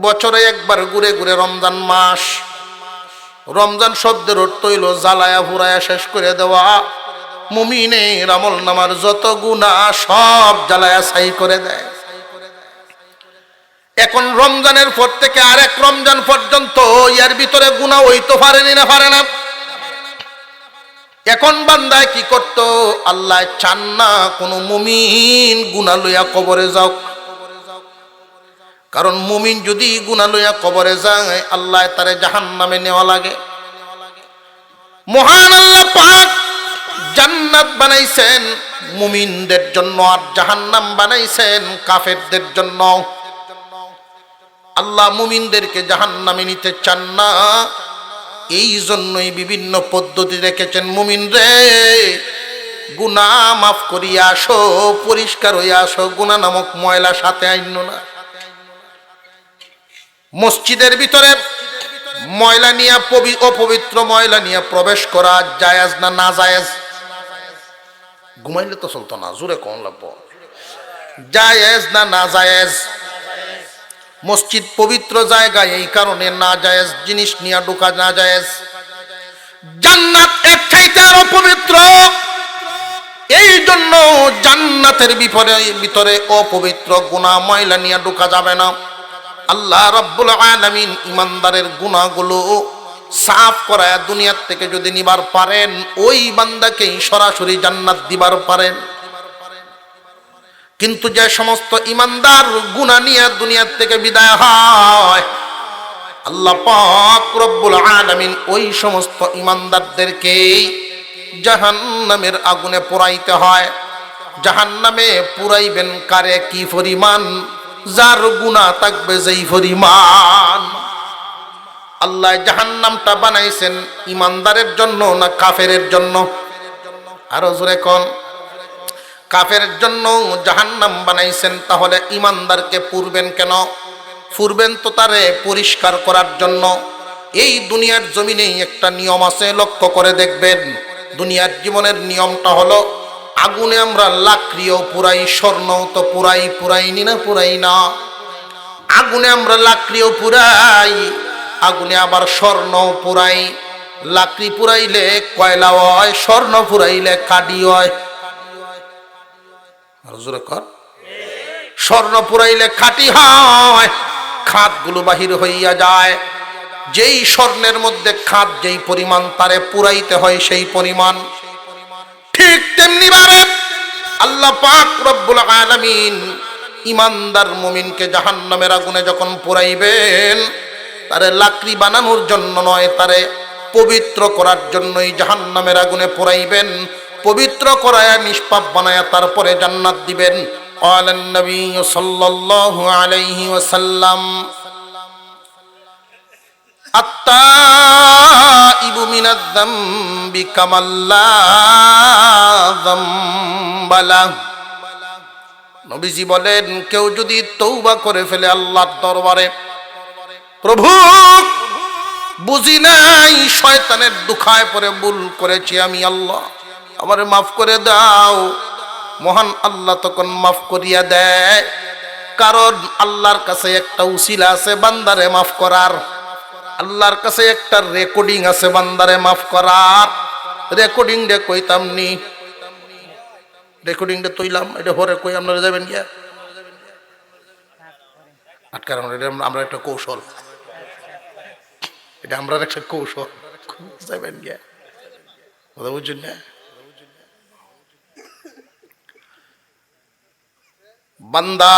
বছরে একবার ঘুরে ঘুরে রমজান মাস। রমজান শব্দের অর্থ হইল জ্বালায়া পুরায়া শেষ করে দেওয়া। মুমিনের আমল নামার যত গুনাহ সব জ্বালায়া ছাই করে দেয়। এখন রমজানের পর থেকে আরেক রমজান পর্যন্ত এর ভিতরে গুনাহ হইতে পারেনি না পারে না। এখন বান্দায় কি করতো? আল্লাহ চান না কোন মুমিন গুনাহ লইয়া কবরে যাও। কারণ মুমিন যদি গুনাহ লইয়া কবরে যায় আল্লাহ তারে জাহান্নামে নেওয়া লাগে। মহান আল্লাহ পাক জান্নাত বানাইছেন মুমিনদের জন্য আর জাহান্নাম বানাইছেন কাফেরদের জন্য। আল্লাহ মুমিনদেরকে জাহান্নামে নিতে চান না, এই জন্যই বিভিন্ন পদ্ধতি রেখেছেন। মুমিন রে গুনাহ মাফ করিয়া আসো, পরিষ্কার হইয়া আসো, গুনাহ নামক ময়লা সাথে আইনো না। মসজিদের ভিতরে ময়লা নিয়ে অপবিত্র ময়লা নিয়ে প্রবেশ করা জায়েজ না না জায়েজ? ঘুমাইলে তো চলতো না, জোরে কোন লাগবো, জায়েজ না না জায়েজ? মসজিদ পবিত্র জায়গা, এই কারণে না জায়েজ জিনিস নিয়ে ঢোকা না জায়েজ। জান্নাত এর চাইতে আরো পবিত্র, এই জন্য জান্নাতের ভিতরে অপবিত্র গুনাহ ময়লা নিয়ে ঢোকা যাবে না। আল্লাহ রাব্বুল আলামিন ইমানদারের গুনাহগুলো সাফ করায় দুনিয়ার থেকে যদি নিবার পারেন, ওই বান্দাকেই সরাসরি জান্নাত দিবার পারেন। কিন্তু যে সমস্ত ইমানদার গুনাহ নিয়ে দুনিয়ার থেকে বিদায় হয়, আল্লাহ পাক রব্বুল আলামিন ওই সমস্ত ইমানদারদেরকে জাহান্নামের আগুনে পোড়াইতে হয়। জাহান্নামে পুরাইবেন কারে? কি পরিমাণ? যার গুনাহ থাকবে যেই পরিমাণ। আল্লাহ জাহান্নামটা বানাইছেন ইমানদারের জন্য না কাফেরের জন্য? আরো জোরে কোন। কাফেরের জন্য জাহান্নাম বানাইছেন, তাহলে ইমানদারকে পুরবেন কেন? পুরবেন তো তারে পরিষ্কার করার জন্য। এই দুনিয়ার জমিনেই একটা নিয়ম আছে, লক্ষ্য করে দেখবেন। দুনিয়ার জীবনের নিয়মটা হলো আগুনে আমরা লাকড়িও পুরাই, স্বর্ণও তো পুরাইনি না? পুরাই না। আগুনে আমরা লাকড়িও পুরাই, আগুনে আবার স্বর্ণ পুরাই। লাকড়ি পুরাইলে কয়লা হয়, স্বর্ণ পুরাইলে কাঠি হয়। স্বর্ণ পুরাইলে খাঁটি হয়, খাতগুলো বাহির হইয়া যায়। যেই স্বর্ণের মধ্যে খাত যেই পরিমাণ, তারে পুরাইতে হয় সেই পরিমাণ। ঠিক তেমনি ভাবে আল্লাহ পাক রব্বুল আলামিন ইমানদার মুমিনকে জাহান্নামের আগুনে যখন পুরাইবেন, তারে লাকড়ি বানানোর জন্য নয়, তারে পবিত্র করার জন্যই জাহান্নামের আগুনে পুরাইবেন। পবিত্র করায়া নিষ্পাপ বানায়া তারপরে জান্নাত দিবেন। ক্বালান নবী সাল্লাল্লাহু আলাইহি ওয়াসাল্লাম আত-তাইবু মিনাজ যামবি কামাল্লা যামবালা। নবীজি বলেন, কেউ যদি তওবা করে ফেলে আল্লাহর দরবারে, প্রভু বুঝি নাই, শয়তানের দুখায় পড়ে ভুল করেছি আমি, আল্লাহ আমারে মাফ করে দাও, মহান আল্লাহ তখন মাফ করিয়া দেয়। কারণ আল্লাহর কাছে একটা উসিলা আছে বান্দারে মাফ করার। আল্লাহর কাছে একটা রেকর্ডিং আছে বান্দারে মাফ করার। রেকর্ডিং ডে কইতাম নি, রেকর্ডিং ডে তৈলাম, এটা হরে কই আপনারা যাবেন গিয়া আটকার। আমরা একটা কৌশল, এটা আমরা একটা কৌশল, যাবেন গিয়া, কথা বুঝছেন না? বান্দা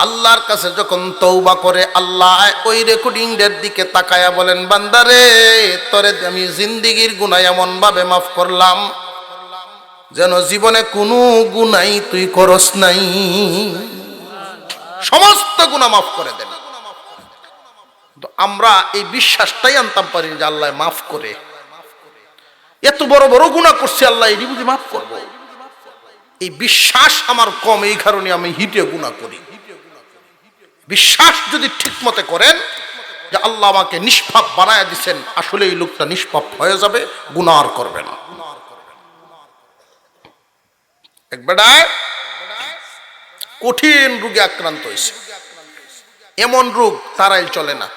আল্লাহর কাছে যখন তওবা করে, আল্লাহ ওই রেকর্ডিং এর দিকে তাকায়া বলেন, বান্দারে তোরে আমি জিন্দেগীর গুনাহ এমন ভাবে মাফ করলাম যেন জীবনে কোনো গুনাহ তুই করস নাই। সমস্ত গুনাহ মাফ করে দেন। তো আমরা এই বিশ্বাসটাই আনতাম পারি যে আল্লাহ মাফ করে। এত বড় বড় গুনাহ করছি, আল্লাহ এই বুঝি মাফ করবো? এই বিশ্বাস আমার কম, এই কারণে আমি হিটে গুনাহ করি। বিশ্বাস যদি ঠিক মতে করেন যে আল্লাহ আমাকে নিষ্পাপ বানায়া দিচ্ছেন, আসলে এই লোকটা নিষ্পাপ হয়ে যাবে, গুনাহ আর করবে না। এক বেটায় কঠিন রোগে আক্রান্ত হয়েছে, এমন রোগ তারাইল চলে না,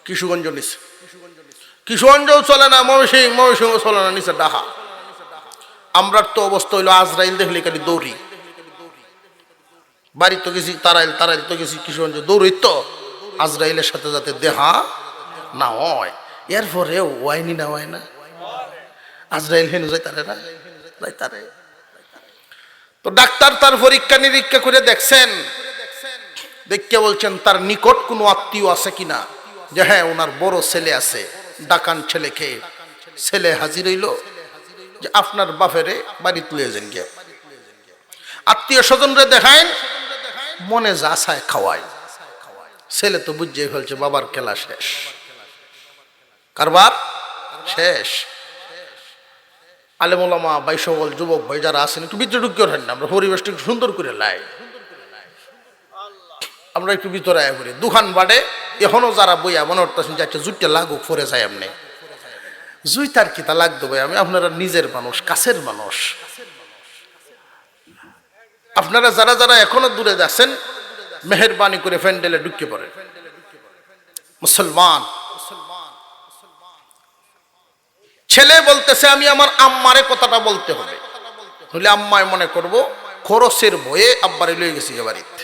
কিশোরগঞ্জ নিচে, কিশোরগঞ্জও চলে না, ময়মনসিংহ চলে না, নিচে ডাহা। আমরা তো অবস্থা হইলো আজরাইল দেখলে খালি দৌড়ি, বাড়ি তো গেছি তারাইল, তারাইল তো গেছি কিশোরগঞ্জ, দৌড়ি তো আজরাইলের সাথে যাতে দেহা না হয়। এরপরেও ওয়াইনি না হয় না, আজরাইল হেন যাই তারে না যাই তারে। তো ডাক্তার তার পরীক্ষা নিরীক্ষা করে দেখছেন, দেখতে বলছেন তার নিকট কোনো আত্মীয় আছে কিনা, যে হ্যাঁ ওনার বড় ছেলে আছে। ডাকান ছেলেকে, ছেলে হাজির হইল যে আপনার বাপেরে বাড়ি তুলে যান গিয়ে, আত্মীয় স্বজনরে দেখায়, মনে যা চায় খাওয়ায়। ছেলে তো বুঝিয়ে ফেলছে বাবার খেলা শেষ, কারবার শেষ। আলেম ওলামা ভাই সকল যুবক ভাই যারা আছেন একটু ভিতরে ঢুকিয়ে ওঠেন না, আমরা পরিবেশটা একটু সুন্দর করে লাই, আমরা একটু ভিতরে আয়া করি। দুখান বাড়ে এখনো যারা বইয়া মনে করতেছেন যে একটা জুইটা লাগুক পরে যায়, এমনি জুইতার কিতা লাগতো ভাই, আমি আপনারা নিজের মানুষ, কাছের মানুষ। আপনারা যারা যারা এখনো দূরে যাচ্ছেন মেহেরবানি করে প্যান্ডেলে ঢুকে পড়ে। মুসলমান ছেলে বলতেছে আমি আমার আম্মারে কথাটা বলতে হবে, হলে আম্মায় মনে করব খরচের ভয়ে আব্বারে লয়ে গেছি বাড়িতে।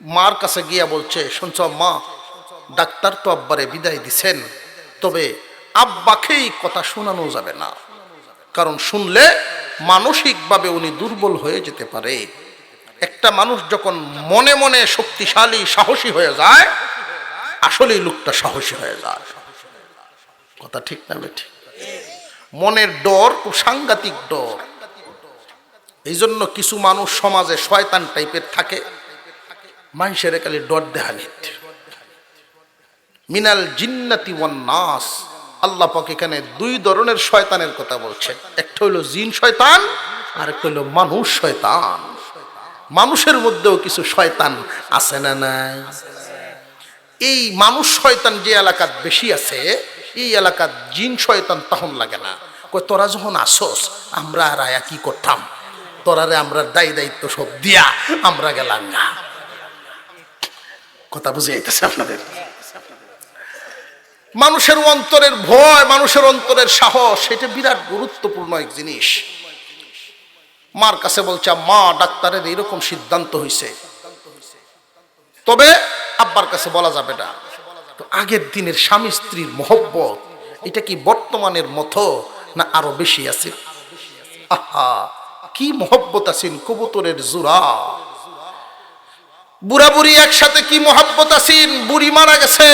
মার কাছে গিয়া বলছে শুনছ মা, ডাক্তার তো আব্বারে বিদায় দিছেন, তবে আব্বাকেই কথা শোনানো যাবে না, কারণ শুনলে মানসিকভাবে উনি দুর্বল হয়ে যেতে পারে। একটা মানুষ যখন মনে মনে শক্তিশালী সাহসী হয়ে যায়, আসলেই লোকটা সাহসী হয়ে যায়। কথা ঠিক না বেঠি? মনের ডর খুব সাংঘাতিক ডর। এই জন্য কিছু মানুষ সমাজে শয়তান টাইপের থাকে, মানুষের খালি ডর দেহানিত। মিনাল জিন্নাতি ওয়ান নাস, আল্লাহ পাক এখানে দুই ধরনের শয়তানের কথা বলছেন, একটা হলো জিন শয়তান আর একটা হলো মানুষ শয়তান। মানুষের মধ্যেও কিছু শয়তান আছে না নাই? এই মানুষ শয়তান যে এলাকাত বেশি আছে, এই এলাকার জিন শয়তান তখন লাগে না। কই তোরা যখন আসস আমরা আর আয়া কি করতাম, তোরারে আমরা দায়ী দায়িত্ব সব দিয়া আমরা গেলাম না। কথা বুঝে যাইতেছে আপনাদের? মানুষের অন্তরের ভয়, মানুষের অন্তরের সাহস, এটা বিরাট গুরুত্বপূর্ণ এক জিনিস। মার কাছে বলছে মা, ডাক্তারের এইরকম সিদ্ধান্ত হয়েছে, তবে আব্বার কাছে বলা যাবে না। তো আগের দিনের স্বামী স্ত্রীর মহব্বত, এটা কি বর্তমানের মতো না আরো বেশি আছে? আহা, কি মহব্বত আছেন কবুতরের জোড়া। বুড়া বুড়ি একসাথে কি মহব্বত আছেন। বুড়ি মারা গেছে,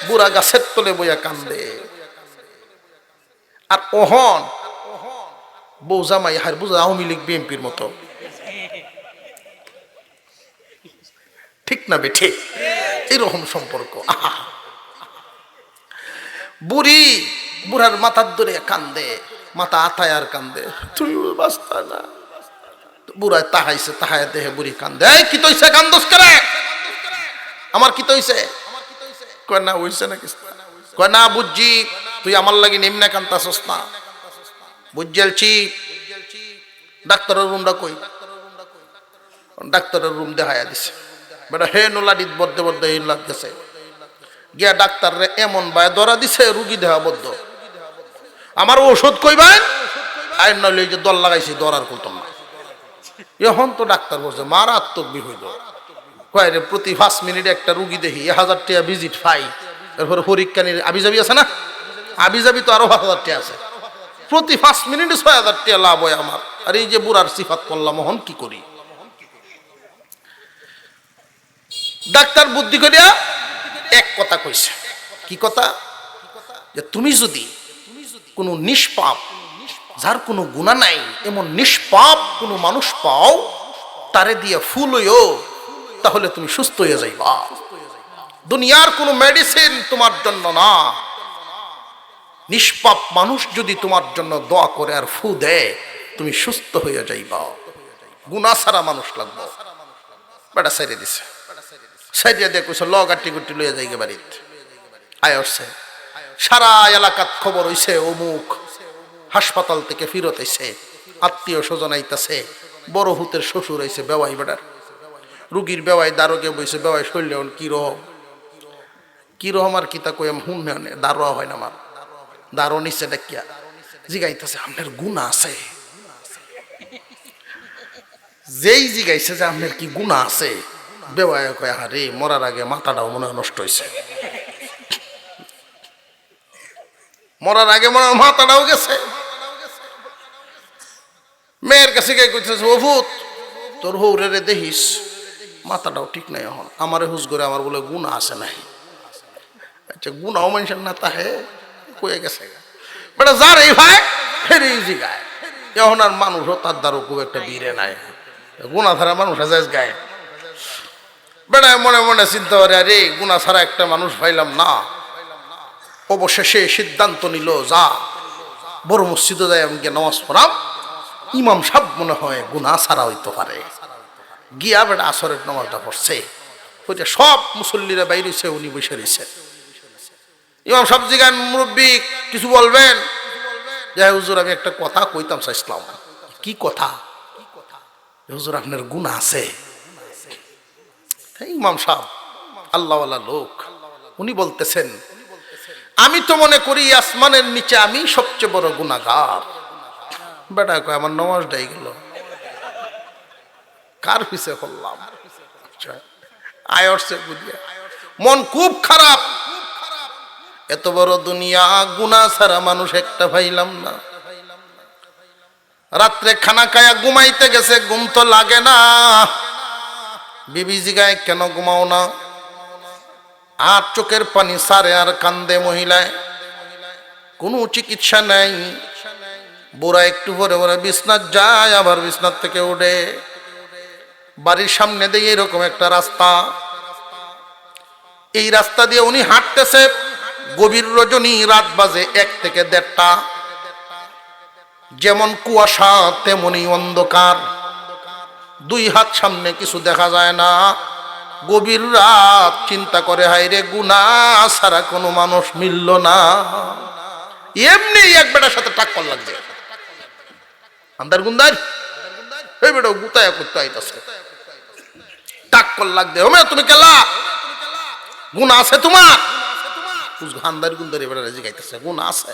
বুড়া গাছের তলে বইয়া কান্দে। আর ওহন বউ জামাই হার বুঝা আওয়ামী লীগ বিএনপির মতো, ঠিক না বেঠে? এরকম সম্পর্ক। বুড়ি বুড়ার মাথার ধরে কান্দে, মাথা আতায় আর কান্দে, তুই বাঁচতা না। বুড়ায় তাহাইছে, তাহায় দেহে বুড়ি কান্দে। এই কি তৈছে কান্দস করে? আমার কি তৈছে? কয় না হইছে না কিছু। কয় না বুঝছি, তুই আমার লাগি নিম্নে কান্তাছস না, বুঝছি। ডাক্তারের রুমটা কই? ডাক্তারের রুম দেখাইয়া দিছে। বেটা হে নোলাডিত বদ্ধে বদ্ধে এই লাগতেছে। গিয়া ডাক্তাররে এমন ভাই ধরা দিছে, রুগী দেহা বদ্ধ। আমার ওষুধ কইবেন? আইন নইলে যে দল লাগাইছি দরার করতাম না। এখন তো ডাক্তার বলছে মারাত্মক বিহইল। কয় রে প্রতি 5 মিনিটে একটা রুগী দেখি 1000 টাকা ভিজিট পাই। এরপরে পরীক্ষা নিয়ে আবিজাবি আছে না, আবিজাবি তো আরো 1000 টাকা আছে। প্রতি 5 মিনিটে 6000 টাকা লাভ হয় আমার। আর এই যে বুড়ার সিফাত করলাম, এখন কি করি? ডাক্তার বুদ্ধি করিয়া এক কথা কইছে। কি কথা? যে তুমি যদি কোনো নিষ্পাপ, যার কোনো গুনাহ নাই, এমন নিষ্পাপ কোনো মানুষ পাও, তারে দিয়ে ফুল হইও, তাহলে তুমি সুস্থ হয়ে যাইবা। দুনিয়ার কোনো মেডিসিন তোমার জন্য না। নিষ্পাপ মানুষ যদি তোমার জন্য দোয়া করে আর ফু দেয়, তুমি সুস্থ হয়ে যাইবা। গুনাহ ছাড়া মানুষ লাগবে। বেটা সাইরে দিছে, সাইডিয়া দিয়ে কইছে ল গাটি গুটি লইয়া যাইগে বাড়িতে। আয় আসছে, সারা এলাকাত খবর হইছে অমুক হাসপাতাল থেকে ফিরত আইছে, আত্মীয় স্বজন আইতাছে, বড় হুতের শ্বশুর আইছে, বেওয়াই বেটার রুগীর বেওয়াই দারোকে বইছে বেওয়াই শরীরে কি রহম আর কিতা কই হুন নে দারোয়া হয় না আমার দারো নিচে ডাকিয়া জিগাইতেছে আপনার গুণা আছে যেই জিগাইছে যে আপনার কি গুণা আছে বেওয়াই কয় আরে মরার আগে মাথাটাও মনে হয় নষ্ট হয়েছে মরার আগে মনে হয় মাথাটাও গেছে মেয়ের কাছে গিয়ে কইতেছে ও ভূত তোর হৌরে রে দেখিস মাথাটাও ঠিক নাই এখন আমারে হুস করে আমার বলে গুণা আছে নাই আচ্ছা গুণাও মানুষের না তাহে কয়ে গেছে বেটা যার এই ভাই ফেরি জিগায় এখন আর মানুষও তার দ্বারও খুব একটা বীরে নাই গুণা ছাড়া মানুষ আছে গায়ে বেটা মনে মনে চিন্তা করে আরে গুণা ছাড়া একটা মানুষ পাইলাম না অবশেষে সিদ্ধান্ত নিল যা বড় মসজিদে যায় আমি নামাজ পড়াম ইমাম সাহেব মনে হয় গুণা ছাড়া হইতে পারে গিয়া বেটা আসরের নামাজটা পড়ছে ওইটা সব মুসল্লিরা বাইরে হইছে উনি বসে রয়েছে ইমাম সাহেব জিগান মুরব্বী কিছু বলবেন যে হুজুর আমি একটা কথা কইতাম চাইছিলাম কি কথা হুজুর আপনার গুনাহ আছে ইমাম সাহেব আল্লাহওয়ালা লোক উনি বলতেছেন আমি তো মনে করি আসমানের নিচে আমি সবচেয়ে বড় গুনাহগার বেটা কয় আমার নামাজটাই গেল কার পিছে করলাম আয়রছে বুঝিয়া মন খুব খারাপ এত বড় দুনিয়া গুনাহ ছাড়া মানুষ একটা পাইলাম না রাত্রে খানা খায়া ঘুমাইতে গেছে ঘুম তো লাগে না বিবি জিগায় কেন ঘুমাও না আর চোখের পানি সারে আর কান্দে মহিলায় কোনো চিকিৎসা নাই বুড়া একটু পরে পরে বিছনাত যায় আবার বিছনাত থেকে উঠে বাড়ির সামনে দিয়ে এরকম একটা রাস্তা এই রাস্তা দিয়ে উনি হাঁটতেছে গভীর রজনী রাত বাজে 1 থেকে 1:30 যেমন কুয়াশা তেমনি অন্ধকার 2 হাত সামনে কিছু দেখা যায় না গভীর রাত চিন্তা করে হায় রে গুনাহ ছাড়া কোনো মানুষ মিলল না এমনি এক বেটার সাথে টাক্কর লাগছে আন্দার গুন্দার এই বেটা গুতায়া করতে আইতাছে টাক্কর লাগবে ওমে তুমি কেলা গুনাহ আছে তোমার আন্দার গুন্দার এই বেটা জিগাইতেছে গুনাহ আছে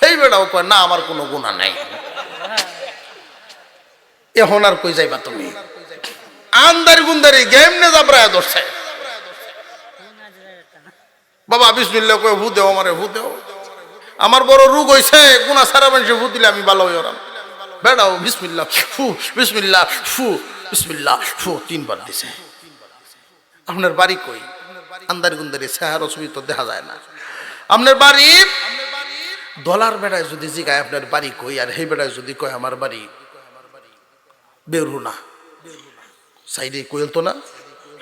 এই বেটাও কয় না আমার কোনো গুনাহ নাই এখন আর কই যাইবা তুমি আন্দার গুন্দারি গেম নে যাবরা ধরছে বাবা বিসমিল্লাহ কই ভূ দেও আমারে ভূ দেও আমার বড় রোগ হইছে গুনাহ ছাড়া মানুষে ভূ দিলে আমি ভালো হই ওরাম বেটাও বিসমিল্লাহ ফু বিসমিল্লাহ ফু বিসমিল্লাহ ফু 3 বার দিছে আপনার বাড়ি কই আন্দার গুন্দারি চেহারা ছবি তো দেখা যায় না আপনার বাড়ি ডলার বেড়ায় যদি জিগায় আপনার বাড়ি কই আর সেই বেড়ায় যদি কয় আমার বাড়ি বেরুনা সাইডে কইল তো না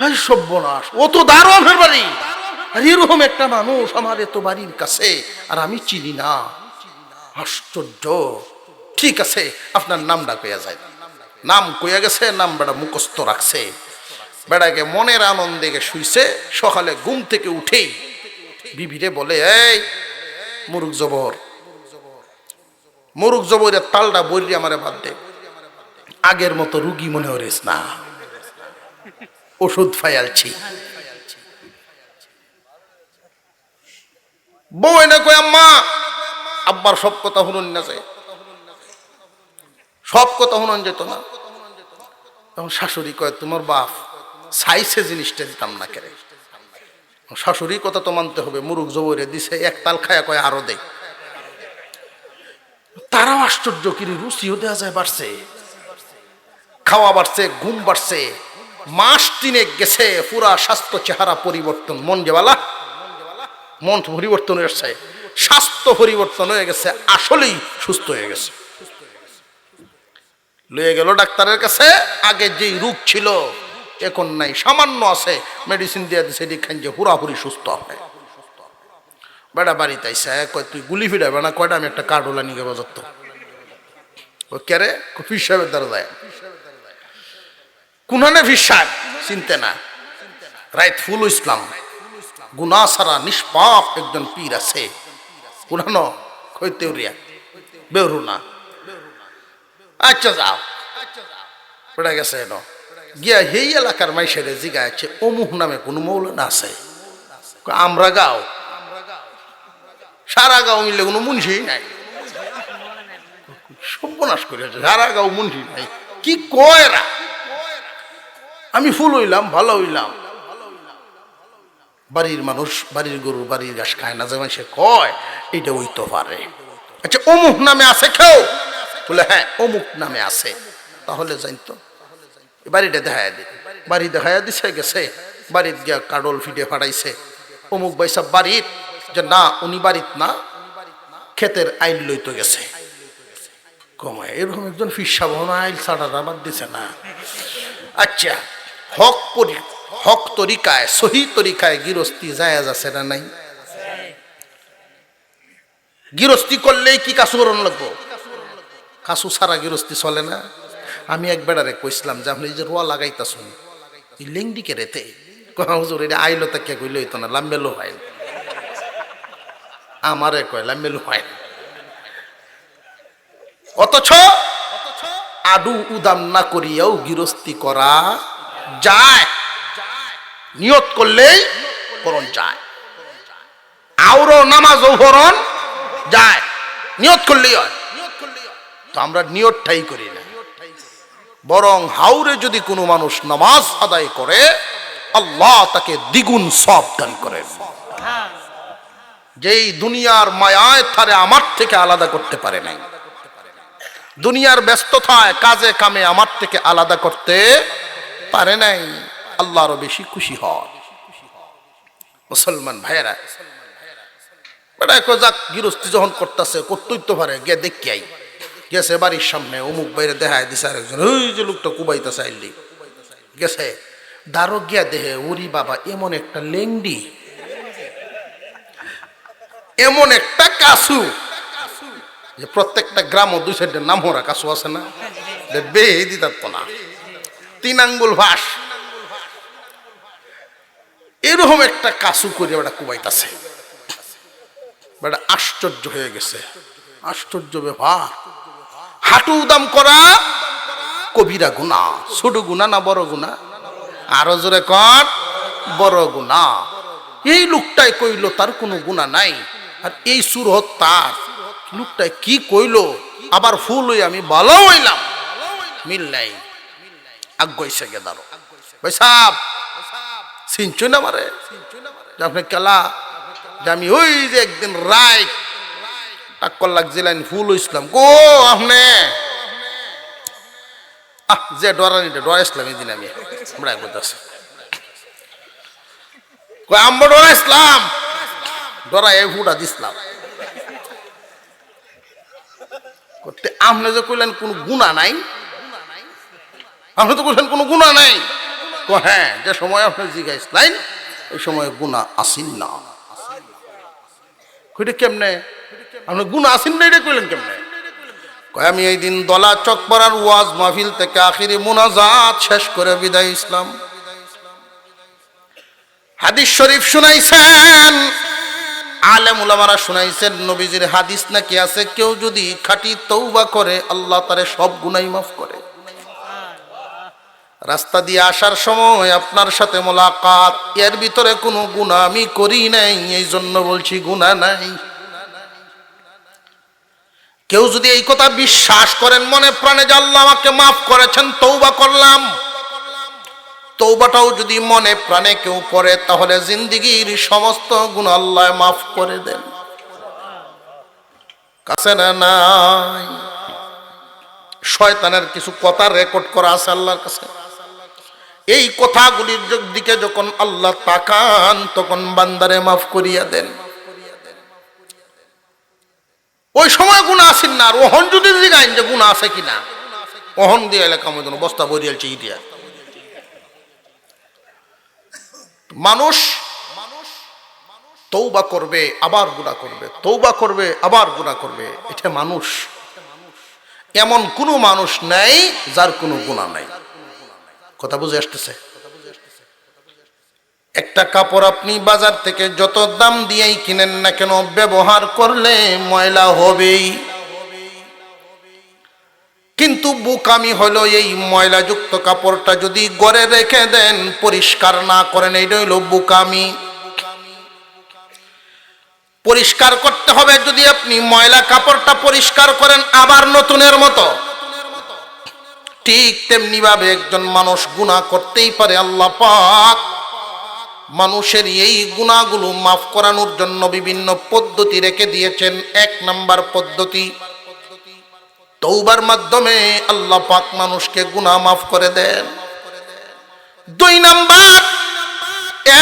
এই সর্বনাশ ও তো দারোয়ানের বাড়ি আর এরকম একটা মানুষ আমার এত বাড়ির কাছে আর আমি চিনি না আশ্চর্য ঠিক আছে আপনার নামটা কইয়া যায় নাম কইয়া গেছে নাম বেড়া মুখস্থ রাখছে বেড়াকে মনের আনন্দে শুইছে সকালে ঘুম থেকে উঠেই বিবিরে বলে এই মুরুগ জবরের তালটা বইরি আমারে বাদ দে আগের মতো রুগী মনে হরিস না ওষুধ ফাইলছি বউ না কই আম্মা আব্বার সব কথা শুনুন না যায় সব কথা শুনুন যেত না তখন শাশুড়ি কয় তোমার বাপ সাইসে জিনিসটা দিতাম না কেরে শাশুড়ির কথা তো মানতে হবে মুরুগ জবরে দিছে এক তাল খায়া কয় আরো দেয় তারাও আশ্চর্য কিরি রুচিও দেওয়া যায় বাড়ছে খাওয়া বাড়ছে ঘুম বাড়ছে মাস 3 গেছে পুরা স্বাস্থ্য চেহারা পরিবর্তন মন যেবালা মন পরিবর্তন হয়েছে স্বাস্থ্য পরিবর্তন হয়ে গেছে আসলেই সুস্থ হয়ে গেছে লয়ে গেল ডাক্তারের কাছে আগে যেই রোগ ছিল এখন নাই সামান্য আছে মেডিসিন দিয়ে দিছে দেখেন যে পুরাপুরি সুস্থ হয় বেড়া বাড়িতে আইসা কয় তুই গুলি ফিরাবে না কয়টা আমি একটা কার্ডওলা নিয়ে গেল যত ও কেরে ফির সাহেবের দ্বারা যায় কুনানে ফির সাহেব চিনতে না রাইতফুল ইসলাম গুনাহ ছাড়া নিষ্পাপ একজন পীর আছে কুনানো কইতেউরিয়া বেরুনা আচ্ছা যাও বেড়া গেছে এনো গিয়া এই এলাকার মাইশের জিগাচ্ছে অমুক নামে কোনো মৌলানা আছে? আমরা গাও, সারা গাঁও মিলে কোনো মুন্সি নাই। সর্বনাশ করেছে, সারা গাঁও মুন্সি নাই। কি কয় এরা? আমি ফুল হইলাম, ভালো হইলাম, বাড়ির মানুষ বাড়ির গরু বাড়ির ঘাস খায় না, যেমন সে কয় এইটা হইতে পারে। আচ্ছা অমুক নামে আছে কেউ? বলে হ্যাঁ অমুক নামে আছে। তাহলে জানতো বাড়িটা দেখাইয়া দি, বাড়ি দেখাইয়া দিছে, গেছে বাড়িত গিয়া কাডল ফিটে ফাটাইছে অমুক বাইসা বাড়িত, যে না উনি বাড়িত না, ক্ষেতের আইল লইতে গেছে। কমায় এরকম একজন ফিরসাব আইল ছাড়া আমার দিছে না। আচ্ছা হক তরিকায় সহি তরিকায় গৃহস্থী জায়েজ আছে না নাই? গৃহস্থী করলেই কি কাসু করণ লাগবো? কাসু ছাড়া গৃহস্থী চলে না। আমি এক বেড়ারে কইছিলাম যে আপনি যে রোয়া লাগাইতাছুন লিঙ্গডিকে রেতে হুজুর এটা আইলো তাকে কইলে হইতো না, লাম্বেলো হয় না। আমারে কয় লাম্বেলো হয় না। অথচ আডু উদাম না করিয়াও গৃহস্থী করা যায়, নিয়ত করলেই করণ যায়। আওরো নামাজও করণ যায়, নিয়ত করলেই হয়। তো আমরা নিয়তটাই করি না, বরং হাওরে যদি কোনো মানুষ নামাজ আদায় করে আল্লাহ তাকে দ্বিগুণ সওয়াব দান করেন। যেই দুনিয়ার মায়ায় তারে আমার থেকে আলাদা করতে পারে নাই, দুনিয়ার ব্যস্ততায় কাজে কামে আমার থেকে আলাদা করতে পারে নাই, আল্লাহ আরো বেশি খুশি হয়। মুসলমান ভাইয়েরা, বেটা যাক গৃহস্থী যখন করতেছে করতেই তো পারে, গিয়ে দেখি আই গেছে বাড়ির সামনে অমুক বাইরে দেখায় দিছে আরেকজন, ওই যে লোকটা কুবাইতেছে আইলি গেছে দারো গিয়া দেহে ওরি বাবা এমন একটা লেংডি, এমন একটা কাসু, যে প্রত্যেকটা গ্রাম ও দুই সাইডের নাম হরা কাসু আছে না, বেহে দিতার তো না, 3 আঙ্গুল ভাস, এরকম একটা কাসু করে ওটা কুবাইতেছে। বেটা আশ্চর্য হয়ে গেছে, আশ্চর্য ব্যাপার। হাঁটু উদাম করা কবিরা গুনাহ, ছোট গুনাহ না বড় গুনাহ? আরো জোরে কর, বড় গুনাহ। এই লোকটাই কইল তার কোনো গুনাহ নাই, আর এই সুরত তার লোকটাই কি কইল, আবার ফুল হই আমি ভালো হইলাম, মিল নাই। আগ্গইছে গেদারো ভাই সাহেব চিনছ না মারে আপনি কেলা, যে আমি ওই যে একদিন রাইট টাক্কর লাগছিলেন ফুল ইসলাম গো আপনি যে ডরানিটা ডরা ইসলাম এই দিন আমি আমরা বলতেছি আমরা ডরা ইসলাম ডরা এই ফুটা দিসলাম করতে। আপনি যে কইলেন কোনো গুনাহ নাই, আপনি তো কইলেন কোনো গুনাহ নাই। হ্যাঁ, যে সময় আপনি জিজ্ঞাসলেন এই সময় গুনাহ আসিন না। কইটা কেমনে আপনি গুনাহ আসিন না এটা কইলেন কেমনে? কয় আমি এই দিন দলা চকপাড়ার ওয়াজ মাহফিল থেকে আখিরি মুনাজাত শেষ করে বিদায় ইসলাম, হাদিস শরীফ শুনাইছেন, আলেম উলামারা শুনাইছেন, নবীজির হাদিস নাকি আছে কেউ যদি খাঁটি তওবা করে আল্লাহ তারে সব গুনাহ মাফ করে। রাস্তা দিয়ে আসার সময় আপনার সাথে মোলাকাত, এর ভিতরে কোনো গুনাহ আমি করি নাই, এই জন্য বলছি গুনাহ নাই। কেউ যদি এই কথা বিশ্বাস করেন মনে প্রাণে যে আল্লাহ আমাকে মাফ করেছেন, তওবা করলাম, তওবাটাও যদি মনে প্রাণে কেউ করে তাহলে জিন্দেগীর সমস্ত গুনাহ আল্লাহ মাফ করে দেন। কাছে না নাই শয়তানের কিছু কথা রেকর্ড করা আছে আল্লাহর কাছে, এই কথাগুলির দিকে যখন আল্লাহ তাকান তখন বান্দারে মাফ করিয়া দেন। ওই সময় গুনাহ আসেন না, আর ওহন যদি জিগাইন যে গুনাহ আছে কিনা, ওহন দিয়ে এলাকা মধ্যে বস্তা বরিয়াল চেয়ে দিয়া মানুষ তওবা করবে আবার গুনাহ করবে, তওবা করবে আবার গুনাহ করবে। এটা মানুষ, এমন কোনো মানুষ নাই যার কোনো গুনাহ নাই। কথা বুঝে আসতেছে? একটা কাপড় আপনি বাজার থেকে যত দাম দিয়েই কিনেন না কেন, ব্যবহার করলে ময়লা হবেই। কিন্তু বোকামি হলো এই ময়লাযুক্ত কাপড়টা যদি ঘরে রেখে দেন, পরিষ্কার না করেন, এইটা হইল বোকামি। পরিষ্কার করতে হবে। যদি আপনি ময়লা কাপড়টা পরিষ্কার করেন আবার নতুনের মতো, ঠিক তেমনি ভাবে একজন মানুষ গুনাহ করতেই পারে। আল্লাহ পাক মানুষের এই গুনাহগুলো মাফ করানোর জন্য বিভিন্ন পদ্ধতি রেখে দিয়েছেন। এক নাম্বার পদ্ধতি, তওবার মাধ্যমে আল্লাহ পাক মানুষকে গুনাহ মাফ করে দেন। দুই নাম্বার,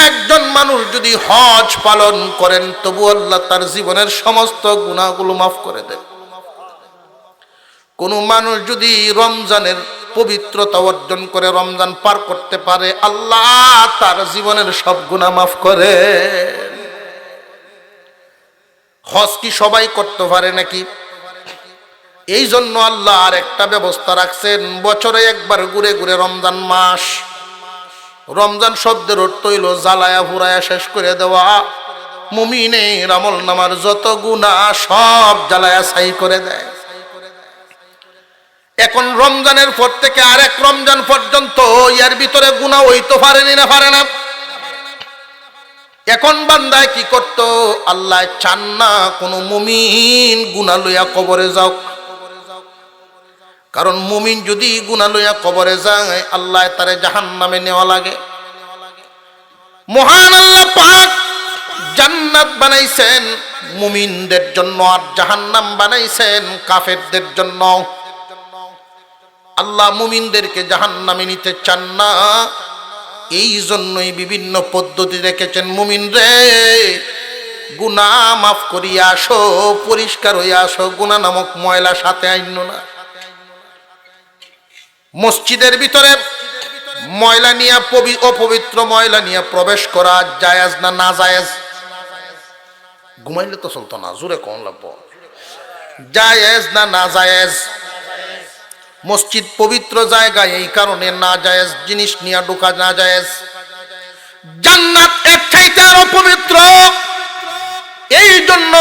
একজন মানুষ যদি হজ পালন করেন তবু আল্লাহ তার জীবনের সমস্ত গুনাহগুলো মাফ করে দেন। কোন মানুষ যদি রমজানের পবিত্রতা অর্জন করে রমজান পার করতে পারে, আল্লাহ তার জীবনের সব গুনাহ মাফ করে। হজ কি সবাই করতে পারে নাকি? এই জন্য আল্লাহ আর একটা ব্যবস্থা রাখছেন, বছরে একবার ঘুরে ঘুরে রমজান মাস, রমজান শব্দের অর্থ হইল জ্বালায়া ফুরায়া শেষ করে দেওয়া। মুমিনের আমল নামার যত গুনাহ সব জ্বালায়া ছাই করে দেয়। এখন রমজানের পর থেকে আরেক রমজান পর্যন্ত এর ভিতরে গুনাহ হইতে পারেনি না পারে না? এখন বান্দায় কি করত? আল্লাহ চান না কোন মুমিন গুনাহ লইয়া কবরে যাও, কারণ মুমিন যদি গুনাহ লইয়া কবরে যায় আল্লাহ তারে জাহান্নামে নেওয়া লাগে। মহান আল্লাহ পাক জান্নাত বানাইছেন মুমিনদের জন্য আর জাহান্নাম বানাইছেন কাফেরদের জন্য। আল্লাহ মুমিনদেরকে জাহান্নামে নিতে চান না, এই জন্যই বিভিন্ন পদ্ধতি রেখেছেন। মুমিন রে, গুনাহ মাফ করিয়া আসো, পরিষ্কার হইয়া আসো, গুনাহ নামক ময়লা সাথে আইনো না। মসজিদের ভিতরে ময়লা নিয়ে, অপবিত্র ময়লা নিয়ে প্রবেশ করা জায়েজ না না জায়েজ? ঘুমাইলে তো চলতো না, জোরে কোন লাগবো, জায়েজ না না জায়েজ? মসজিদ পবিত্র জায়গা, এই কারণে না জায়েজ জিনিস নিয়ে ঢোকা না জায়েজ। জান্নাত এর চাইতে আরো পবিত্র, এই জন্য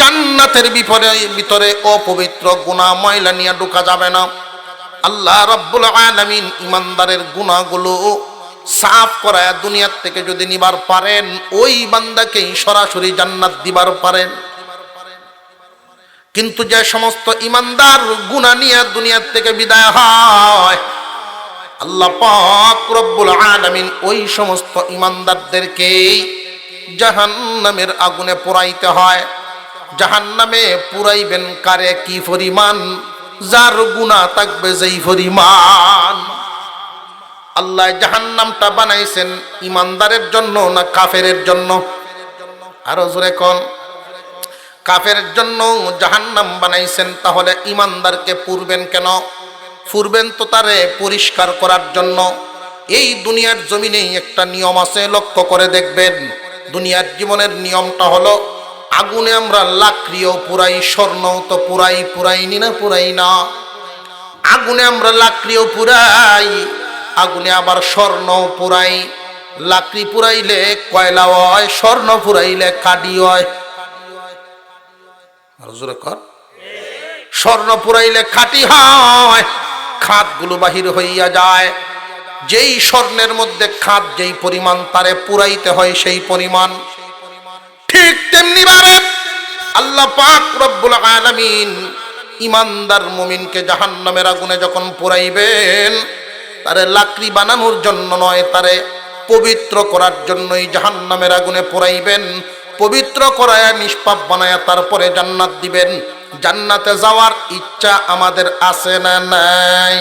জান্নাতের ভিতরে অপবিত্র গুনাহ ময়লা নিয়ে ঢোকা যাবে না। আল্লাহ রাব্বুল আলামিন ইমানদারের গুনাহগুলো সাফ করায় দুনিয়ার থেকে যদি নিবার পারেন, ওই বান্দাকেই সরাসরি জান্নাত দিবার পারেন। কিন্তু যে সমস্ত ইমানদার গুনাহ নিয়ে দুনিয়ার থেকে বিদায় হয়, আল্লাহ পাক রব্বুল আলামিন ওই সমস্ত ইমানদারদেরকে জাহান্নামের আগুনে পোড়াইতে হয়। জাহান্নামে পুরাইবেন কারে, কি পরিমাণ? যার গুনাহ থাকবে যেই পরিমাণ। আল্লাহ জাহান্নামটা বানাইছেন ইমানদারের জন্য না কাফেরের জন্য? আরো জোরে কোন। কাফেরের জন্য জাহান্নাম বানাইছেন, তাহলে ইমানদারকে পুরবেন কেন? পুরবেন তো তারে পরিষ্কার করার জন্য। এই দুনিয়ার জমিনে একটা নিয়ম আছে, লক্ষ্য করে দেখবেন। দুনিয়ার জীবনের নিয়মটা হলো, আগুনে আমরা লাকড়িও পুরাই, স্বর্ণ তো পুরাইনি না? পুরাই না। আগুনে আমরা লাকড়িও পুরাই, আগুনে আবার স্বর্ণ পুরাই। লাকড়ি পুরাইলে কয়লা হয়, স্বর্ণ পুরাইলে কাঠি হয়। স্বর্ণ পুরাইলে খাঁটি হয়, খাতগুলো বাহির হইয়া যায়। যেই স্বর্ণের মধ্যে খাত যেই পরিমাণ, তারে পুরাইতে হয় সেই পরিমাণ। ঠিক তেমনি ভাবে আল্লাহ পাক রব্বুল আলামিন ইমানদার মুমিনকে জাহান্নামের আগুনে যখন পুরাইবেন, তারে লাকড়ি বানানোর জন্য নয়, তারে পবিত্র করার জন্যই জাহান্নামের আগুনে পুরাইবেন। পবিত্র করায়া নিষ্পাপ বানায়া তারপরে জান্নাত দিবেন। জান্নাতে যাওয়ার ইচ্ছা আমাদের আছে না নাই?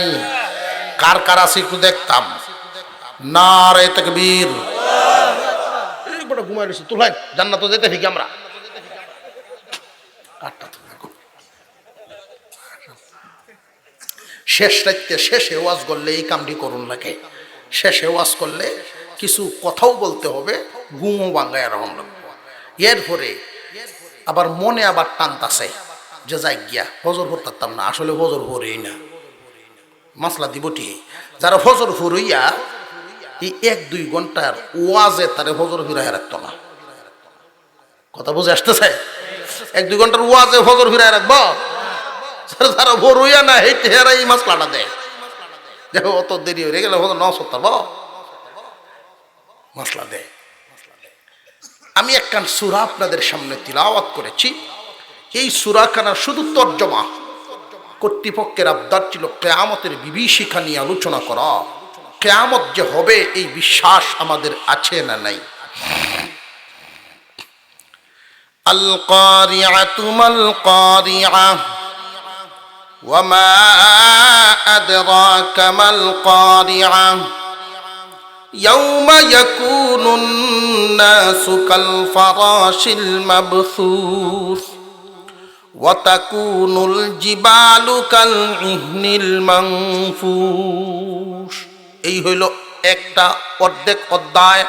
কার কার আছে একটু দেখতাম। নারে তাকবীর। এই বড় ঘুমাই রইছে, তুলাই জান্নাতে যেতে ঠিক আমরা। শেষ রাইতে শেষে ওয়াজ করলে এই কামটি করুন লাগে। শেষে ওয়াজ করলে কিছু কথাও বলতে হবে, ঘুমও ভাঙ্গায় রহম লাগবে। এরপরে আবার মনে আবার টানতাছে যে যাই গিয়া হজর হতাম না, আসলে হজর হরেই না, মাসলা দিবটি। যারা হজর হরইয়া এই 1-2 ঘন্টার ওয়াজে তারে হজর ফিরাই রাখতো না। কথা বুঝে আসতেছে? 1-2 ঘন্টার ওয়াজে হজর ফিরাই রাখবো? যারা বড়ইয়া না হেঁটে হেরা এই মাসলাটা দেয় যে অত দেরি হয়ে গেলে হতো 970 মশলা দেয়। আমি একখান সূরা আপনাদের সামনে তিলাওয়াত করেছি। এই সূরাখানার শুধু তর্জমা, কর্তৃপক্ষের আবদার ছিল কিয়ামতের বিভীষিকা নিয়ে আলোচনা করা। কিয়ামত যে হবে এই বিশ্বাস আমাদের আছে না নাই? আল কারিআতু মাল কারিআ ওয়া মা আদরাকা মাল কারিআ ইয়াউমা ইয়াকুনুন নাসু কাল ফারাশিল মাবসুস ওয়া তাকুনুল জিবালু কাল ইহনিল মানফুস। এই হইল একটা অর্ধেক অধ্যায়।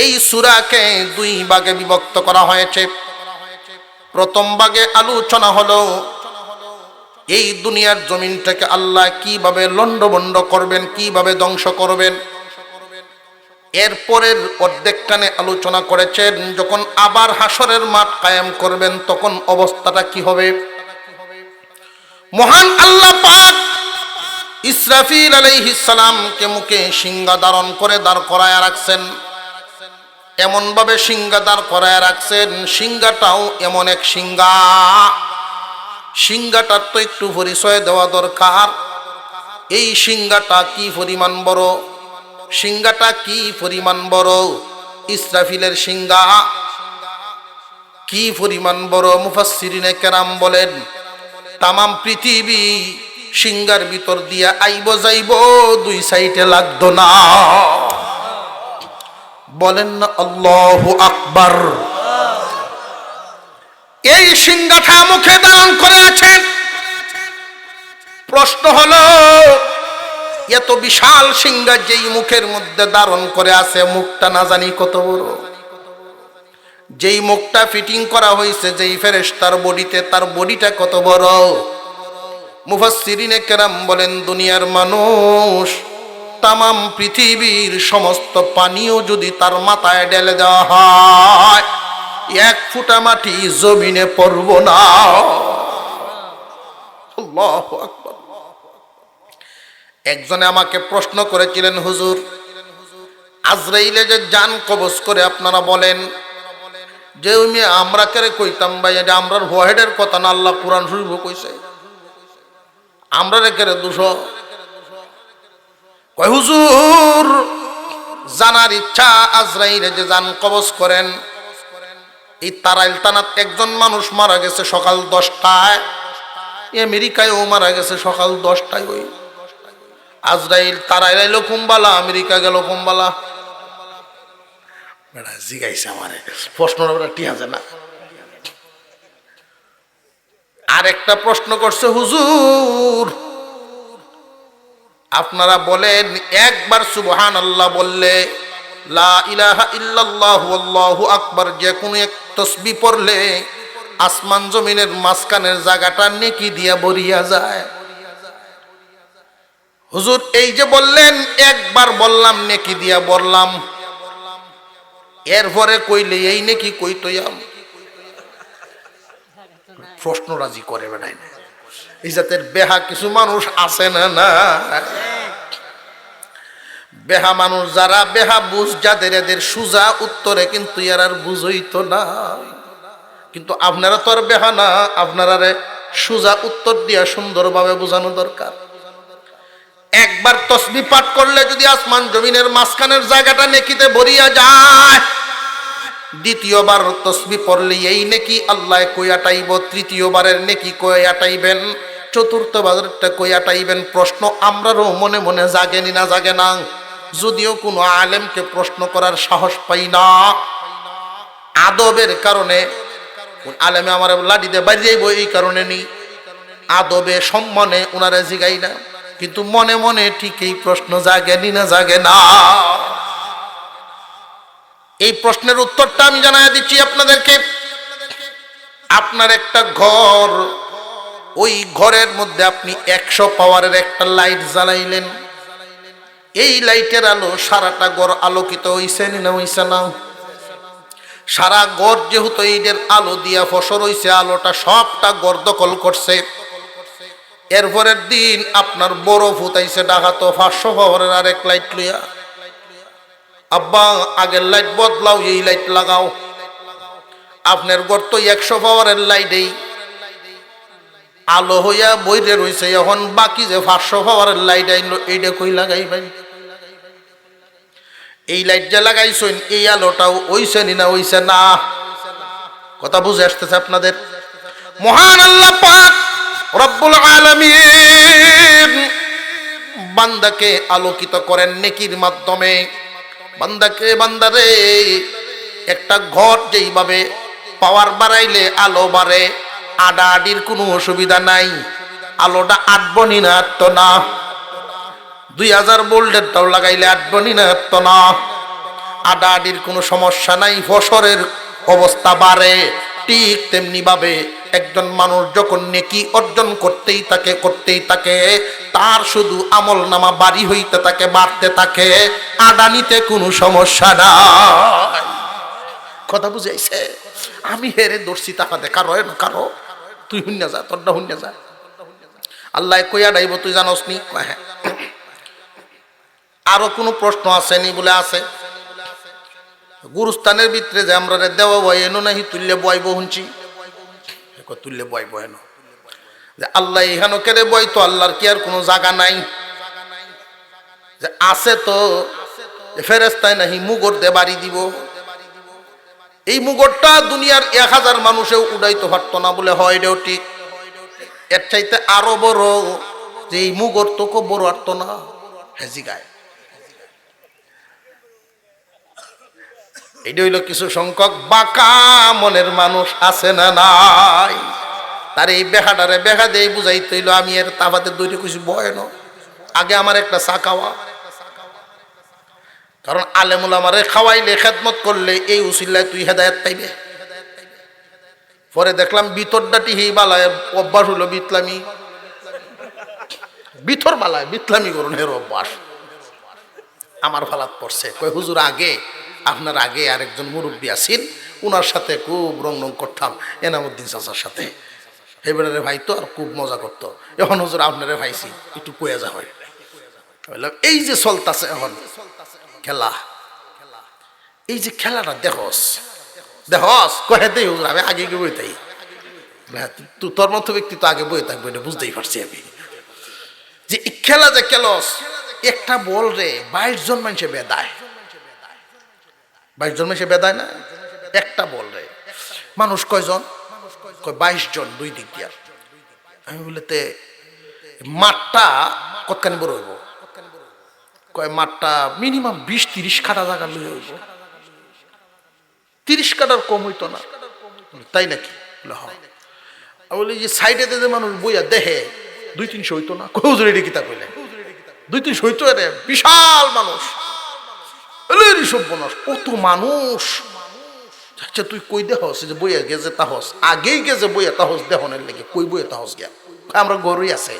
এই সূরাকে দুই ভাগে বিভক্ত করা হয়েছে। প্রথম ভাগে আলোচনা হলো এই দুনিয়ার জমিনটাকে আল্লাহ কিভাবে লন্ডভন্ড করবেন, কিভাবে ধ্বংস করবেন। এরপরের অর্ধেকখানে আলোচনা করেছেন যখন আবার হাসরের মাঠ কায়েম করবেন তখন অবস্থাটা কি হবে। মহান আল্লাহ পাক ইসরাফিল আলাইহিস সালামকে মুখে সিংহা ধারণ করে দাঁড় করায় রাখছেন। এমন ভাবে সিংহা দাঁড় করায় রাখছেন, সিংহাটাও এমন এক সিংহা, সিংহাটার তো একটু পরিচয় দেওয়া দরকার। এই সিংহাটা কি পরিমাণ বড়, সিংহাটা কি পরিমাণ বড়, ইসরাফিলের সিংহা কি পরিমাণ বড়। মুফাসসিরিনে কেরাম বলেন তামাম পৃথিবী সিংহার ভিতর দিয়া আইব যাইব, দুই সাইডে লাগতো না। বলেন না আল্লাহু আকবার। এই সিংহাটা মুখে ধারণ করে আছেন। প্রশ্ন হলো এত বিশাল সিংহা যেই মুখের মধ্যে ধারণ করে আছে, মুখটা না জানি কত বড়। যেই মুখটা ফিটিং করা হয়েছে যেই ফেরেশতার বডিতে, তার বডিটা কত বড়। মুফাসসিরিনে কেরাম বলেন দুনিয়ার মানুষ তামাম পৃথিবীর সমস্ত পানিও যদি তার মাথায় ঢেলে দেওয়া হয়, এক ফুটা মাটি জমিনে পড়ব না। আল্লাহু আকবার। একজনে আমাকে প্রশ্ন করেছিলেন, হুজুর আজরাইলে যে জান কবজ করে আপনারা বলেন যে আমরা কেরে কইতাম ভাই, এটা আমরার ওয়াহেডের কথা না, আল্লাহ কুরআন শরীফে কইছে, আমরা রেখে দুশো। কয় হুজুর জানার ইচ্ছা আজরাইলে যে জান কবজ করেন, এই তারাইল তানাত একজন মানুষ মারা গেছে সকাল 10টায়, আমেরিকায়ও মারা গেছে সকাল 10টায়। ওই আজরাইল তারাইল আইলো কুম্বালা, আমেরিকা গেল কুম্বালা। বেড়া জিগাইছে আমারে, প্রশ্নটা ঠিক আছে না। আর একটা প্রশ্ন করছে, হুজুর আপনারা বলেন একবার সুবহানাল্লাহ বললে, লা ইলাহা ইল্লাল্লাহু আল্লাহু আকবার, যে কোনো এক তাসবিহ পড়লে আসমান জমিনের মাঝখানের জায়গাটা নেকি দিয়া ভরিয়া যায়। হুজুর এই যে বললেন একবার বললাম নেকি দিয়া বললাম, এরপরে কইলে এই নেকি কইতইয়াম। প্রশ্ন রাজি করে বেড়াই না। এই জাতের বেহা কিছু মানুষ আছে না? না বেহা মানুষ যারা, বেহা বুঝ যাদের, এদের সুজা উত্তরে কিন্তু এর আর বুঝইতো না। কিন্তু আপনারা তো আর বেহা না, আপনারা সুজা উত্তর দিয়া সুন্দরভাবে বোঝানো দরকার। একবার তাসবিহ পাঠ করলে যদি আসমান জমিনের মাঝখানের জায়গাটা নেকিতে ভরিয়া যায়, দ্বিতীয়বার তাসবিহ পড়লে এই নেকি আল্লাহ কইয়াটাইব, তৃতীয়বারের নেকি কইয়াটাইবেন, চতুর্থবারেরটা কইয়াটাইবেন। প্রশ্ন আমরারও মনে মনে জাগেনি না জাগে না? যদিও কোনো আলেমকে প্রশ্ন করার সাহস পাই না, আদবের কারণে। আলেমে আমার লাঠি দিয়ে বাইরে যাইব এই কারণে নি, আদবে সম্মানে ওনারা জিগাই না, কিন্তু মনে মনে ঠিক এই প্রশ্ন জাগেনি না জাগে না? এই প্রশ্নের উত্তরটা আমি জানাই দিচ্ছি আপনাদেরকে। আপনার একটা ঘর, ওই ঘরের মধ্যে আপনি 100 পাওয়ারের একটা লাইট জ্বালাইলেন, এই লাইটের আলো সারাটা ঘর আলোকিত হইছে না হইছে না? সারা ঘর যেহেতু ঈদের আলো দিয়া ফসর হইছে, আলোটা সবটা ঘর দখল করছে। এরপরের দিন আপনার বড় ফুটাইছে ঢাকা তো 500 পাওয়ারের আরেক লাইট লইয়া, আব্বা আগের লাইট বদলাও, এই লাইট লাগাও। আপনার ঘর তো 100 পাওয়ারের লাইটেই আলো হইয়া বইরে রইছে, এখন বাকি যে 500 পাওয়ারের লাইট আইলো এইটা কই লাগাই ভাই? এই লাইট যে লাগাইছেন এই আলোটাও ওইছে না ওইছে না? কথা বুঝে আসতেছে আপনাদের? মহান আল্লাহ পাক রব্বুল আলামিন বান্দাকে আলোকিত করেন নেকির মাধ্যমে। বান্দারে একটা ঘর যেইভাবে পাওয়ার বাড়াইলে আলো বাড়ে, আডাআডির কোনো অসুবিধা নাই। আলোটা আটবনি না তো না, 2000 ভোল্টেরটাও লাগাইলে আটবনি না তো না, আডাআডির কোনো সমস্যা নাই, ফসরের অবস্থা বাড়ে। ঠিক তেমনি ভাবে একজন মানুষ যখন নেকি অর্জন করতেই থাকে তার শুধু আমল নামা বাড়ি হইতে থাকে, বাড়তে থাকে, আডানিতে কোনো সমস্যা নাই। কথা বুঝাইছে? আমি হেরে দর্শি তাকাতে কারো তুই হুন্যা যা, তোরটা হুন্যা যা। আল্লাহ কইয়া ডাইব তুই জানোস নি? হ্যাঁ। আরো কোনো প্রশ্ন আসেনি বলে আছে। গুরুস্থানের ভিতরে যে আমরা দেওয়া বয় এনো নাহি তুললে বয়ব হুঁচি, তুললে বয়ব এনো যে আল্লাহ এখানো কেড়ে বই তো আল্লাহর কি আর কোনো জায়গা নাই? যে আছে তো ফেরেস্তায় নাহি মুগর দে বাড়ি দিব। এই মুগরটা দুনিয়ার 1000 মানুষেও উড়াইতে পারতো না বলে হয়, এটাও ঠিক। এর চাইতে আরো বড় যে এই মুগর তোকে বড় আরত না হেজি গায়। এটা হইল কিছু সংখ্যক বাঁকা মনের মানুষ আছে না নাই? তার এই বেহাডারে বেহা দিয়ে বুঝাইতে হইল আমি এর তাবাতে দুইটা কিছু বয় না, আগে আমার একটা চা খাওয়া। কারণ আলেমুল আমারে খাওয়াইলে খেদমত করলে এই উসিল্লায় তুই হেদায়েত পাইবে। পরে দেখলাম ভিতরটাটি হি বালায় অভ্যাস হলো বিতলামি, ভিতর বালায় বিতলামি করুন এর অভ্যাস আমার ফালাত পড়ছে। কই হুজুর আগে আপনার আগে আরেকজন মুরব্বী আছেন, উনার সাথে খুব রং করতাম, এনামুদ্দিন চাচার সাথে। এবারে ভাই তো আর খুব মজা করতো। এখন হুজুর আপনারে ভাইছি একটু কয়ে যা হয়। এই যে চলতাছে এখন খেলা, এই যে খেলাটা দেখস কহেতেই হুজুর আমি আগে গিয়ে বই তাই তোর মতো ব্যক্তি তো আগে বই থাকবে, এটা বুঝতেই পারছি আমি। যে খেলা যে খেলস, একটা বল রে 22 জন মানুষে বেদায়, 22 জন মানুষে বেদায় না? একটা বল রে মানুষ কয়জন? 22 জন, দুই দিক দিয়া। আমি বলতে মাঠটা কতখানি বড় হইব? কয় মাঠটা মিনিমাম 20-30 কাঠা জায়গা লই হইব। 30 কাঠার কম হইতো না। তাই নাকি? বলি যে সাইডে যে মানুষ বইয়া দেহে 200-300 হইতো না? হুজুর এটা কিতা কইলে 200-300 হইতো? রে বিশাল মানুষ, সব মানুষ, কত মানুষ। আচ্ছা তুই কই দেহস যে বইয়া গেছে তাহস? আগেই গেছে বইয়া তাহস দেহনের লেগে, কই বইয়া তাহস গিয়া? আমরা গরুই আছে।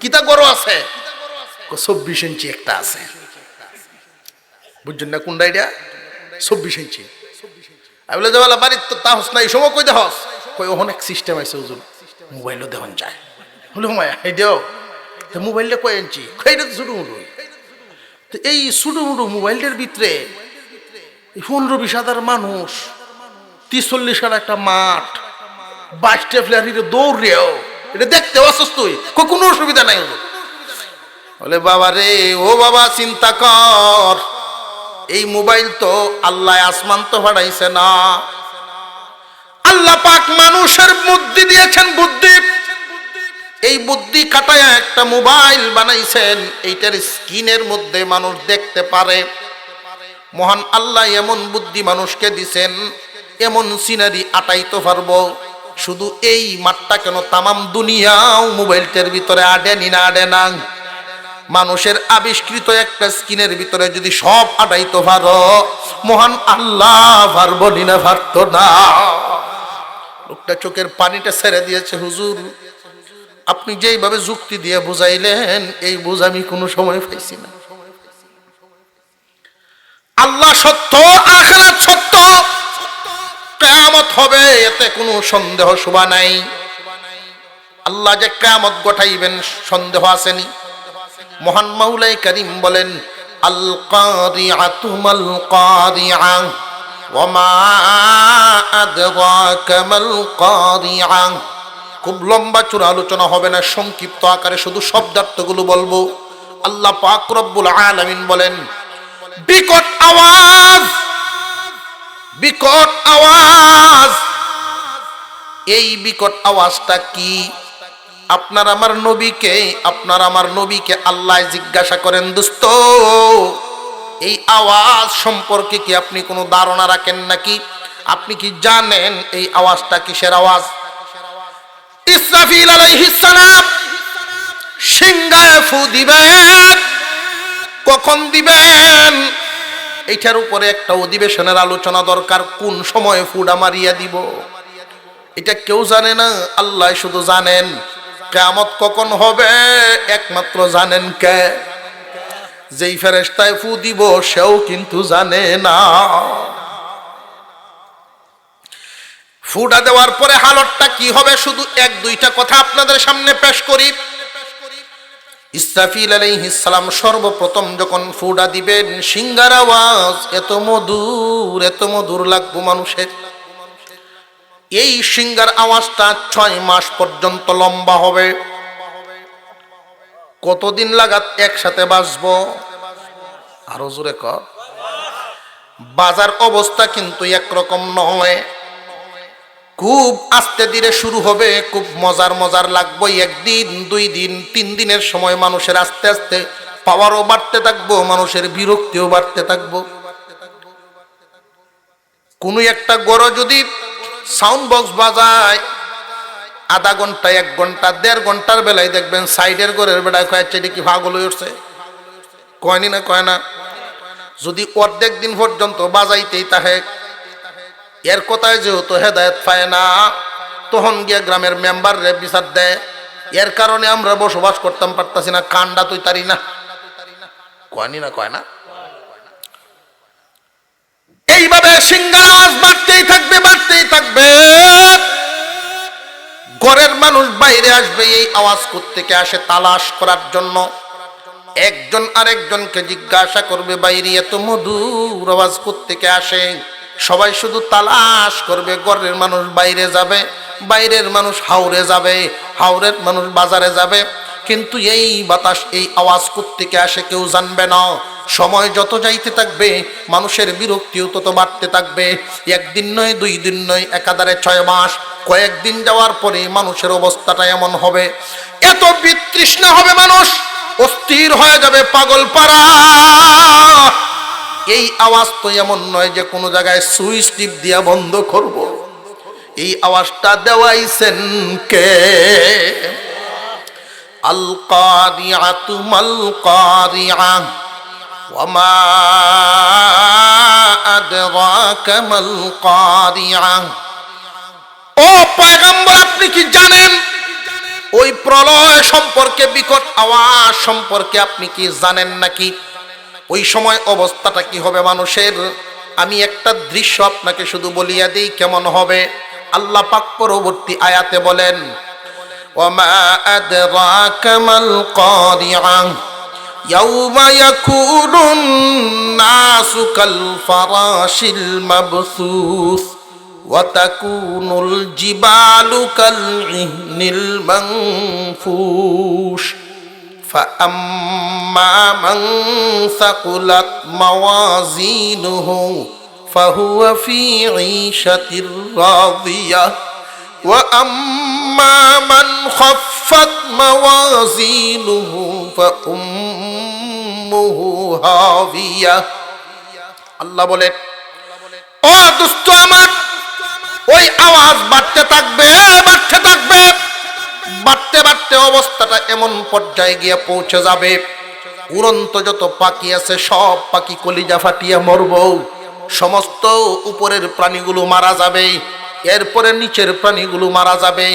কিতা গরু আছে? 24 ইঞ্চি একটা আছে। বুঝছেন না কোনটা? এটা 24 ইঞ্চি। আমি বলে যাওয়ালা বাড়ির তো তাহস না, এই সময় কই দেহস? কই অনেক সিস্টেম আছে হুজুর, মোবাইলও দেহন যায়। বলে হুমায়া এই দেও মোবাইলটা কয় ইঞ্চি? এটা তো ছোটো মুটো। এই ছোটো মুটো মোবাইলটার ভিতরে 15-20 হাজার মানুষ, 30-40 কাঠা একটা মাঠ, 22টা প্লেয়ার দৌড়েও এটা দেখতে অসুস্থ, কোনো অসুবিধা নাই হুজুর। বলে বাবা রে, ও বাবা চিন্তা কর, এই মোবাইল তো আল্লাহ আসমান তো পাঠাইছে না, আল্লাহ পাক মানুষের বুদ্ধি দিয়েছেন, বুদ্ধি। এই বুদ্ধি খাটায় একটা মোবাইল বানাইছেন, এইটার স্ক্রিনের মধ্যে মানুষ দেখতে পারে। মহান আল্লাহ এমন বুদ্ধি মানুষকে দিছেন, এমন সিনারি আটাইতে পারবো। শুধু এই মাঠটা কেন, তামাম দুনিয়াও মোবাইলটার ভিতরে আডেনি না আডে না। মানুষের আবিষ্কৃত একটা স্ক্রিনের ভিতরে যদি সব আটাইতে পারো, মহান আল্লাহ পারবো না? পারতো না। লোকটা চোখের পানিটা ছেড়ে দিয়েছে। হুজুর আপনি যেইভাবে যুক্তি দিয়ে বুঝাইলেন, এই বুঝ আমি কোনো সময় পাইছি না। আল্লাহ সত্য, আখিরাত সত্য, হবে এতে কোনো সন্দেহ শোভা নাই। আল্লাহ যে কিয়ামত ঘটাইবেন সন্দেহ আসেনি। মহান মাওলাই কারীম বলেন, আল কারিআতু মাল কারিআ ওয়া মা আদরাকা মাল কারিআ। খুব লম্বা চূড়া আলোচনা হবে না, সংক্ষিপ্ত আকারে শুধু শব্দার্থগুলো বলবো। আল্লাহ পাক রব্বুল আলামিন বলেন, বিকট আওয়াজ, বিকট আওয়াজ। এই বিকট আওয়াজটা কি? আপনার আমার নবীকে আল্লাহ জিজ্ঞাসা করেন, দোস্ত এই আওয়াজ সম্পর্কে কি আপনি কোনো ধারণা রাখেন নাকি? আপনি কি জানেন এই আওয়াজটা কিসের আওয়াজ? ইসরাফিল আলাইহিস সালাম সিংহায় ফু দিবেন। কখন দিবেন? এইটার উপরে একটা অধিবেশনের আলোচনা দরকার। কোন সময় ফুডা মারিয়া দিব এটা কেউ জানে না, আল্লাহ শুধু জানেন। কিয়ামত কখন হবে একমাত্র জানেন কে? যেই ফেরেশতায় ফু দিব সেও কিন্তু জানে না। ফুটা দেওয়ার পরে হালতটা কি হবে শুধু এক দুইটা কথা আপনাদের সামনে পেশ করি। ইসরাফিল আলাইহিস সালাম সর্বপ্রথম যখন ফুটা দিবেন, সিংহার আওয়াজ এত মধুর লাগবে মানুষের। এই সিংহার আওয়াজটা 6 মাস পর্যন্ত লম্বা হবে। কতদিন লাগাত একসাথে বাজবো? আরো জোরে কর। বাজার অবস্থা কিন্তু একরকম নয়। খুব আস্তে ধীরে শুরু হবে, খুব মজার লাগবে। 1 দিন 2 দিন 3 দিনের সময় মানুষের আস্তে আস্তে পাওয়ারও বাড়তে থাকবো, মানুষের বিরক্তিও বাড়তে থাকবো। কোন একটা গড় যদি সাউন্ড বক্স বাজায়, আধা ঘন্টা 1 ঘন্টা 1.5 ঘন্টার বেলায় দেখবেন সাইডের ঘরের বেড়ায় কয়েছে এটা কি পাগল হয়ে উঠছে, কয়নি না কয় না। যদি অর্ধেক দিন পর্যন্ত বাজাইতেই থাকে, এর কথায় যেহেতু হেদায়েত পায় না, তখন গিয়ে গ্রামের মেম্বার রে বিচার দেয়। এর কারণে আমরা বসবাস করতাম পারতাছি না, কান্ডা তুই তারি না, কয়নি না কয় না। এইভাবে সিংহার আওয়াজ বাড়তেই থাকবে। ঘরের মানুষ বাইরে আসবে, এই আওয়াজ কোত্থেকে আসে তালাশ করার জন্য। একজন আরেকজনকে জিজ্ঞাসা করবে, বাইরে এত মধুর আওয়াজ কোত্থেকে আসে? সবাই শুধু তালাশ করবে। ঘরের মানুষ বাইরে যাবে, বাইরের মানুষ হাওরে যাবে, হাওরের মানুষ বাজারে যাবে, কিন্তু এই বাতাস এই আওয়াজ কোত্থেকে আসে কেউ জানবে না। সময় যত যাইতে থাকবে মানুষের বিরক্তিও তত বাড়তে থাকবে। 1 দিন নয় 2 দিন নয়, একাধারে 6 মাস। কয়েকদিন যাওয়ার পরে মানুষের অবস্থাটা এমন হবে, এত বিতৃষ্ণা হবে, মানুষ অস্থির হয়ে যাবে, পাগল পারা। এই আওয়াজ তো এমন নয় যে কোনো জায়গায় সুইচ টিপ দিয়া বন্ধ করব। এই আওয়াজটা দেওয়াইছেন কে? আল কারিআতু মাল কারিআ ওয়া মা আদরাকা মাল কারিআ। ও পয়গম্বর, আপনি কি জানেন ওই প্রলয় সম্পর্কে, বিকট আওয়াজ সম্পর্কে আপনি কি জানেন নাকি? ওই সময় অবস্থাটা কি হবে মানুষের? আমি একটা দৃশ্য আপনাকে শুধু বলিয়া দেই কেমন হবে। আল্লাহ পাক পরবর্তী আয়াতে বলেন, ওয়ামা আদরাকা মাল কারিআ ইয়াওমা ইয়াকুনুন নাসু কাল ফারাশিল মাবসুস ওয়া তাকুনুল জিবালু কাল ইহনিল মানফুশ فأما من ثقلت موازينه فهو في عيشة راضية وأما من خفت موازينه فأمه هاوية। আল্লাহ বলে, ও দোস্ত আমার, ওই আওয়াজ বাড়তে থাকবে। বাড়তে অবস্থাটা এমন পর্যায়ে গিয়ে পৌঁছে যাবে, উড়ন্ত যত পাখি আছে সব পাখি কলিজা ফাটিয়া মরব। সমস্ত উপরের প্রাণীগুলো মারা যাবে, এরপরে নিচের প্রাণীগুলো মারা যাবে।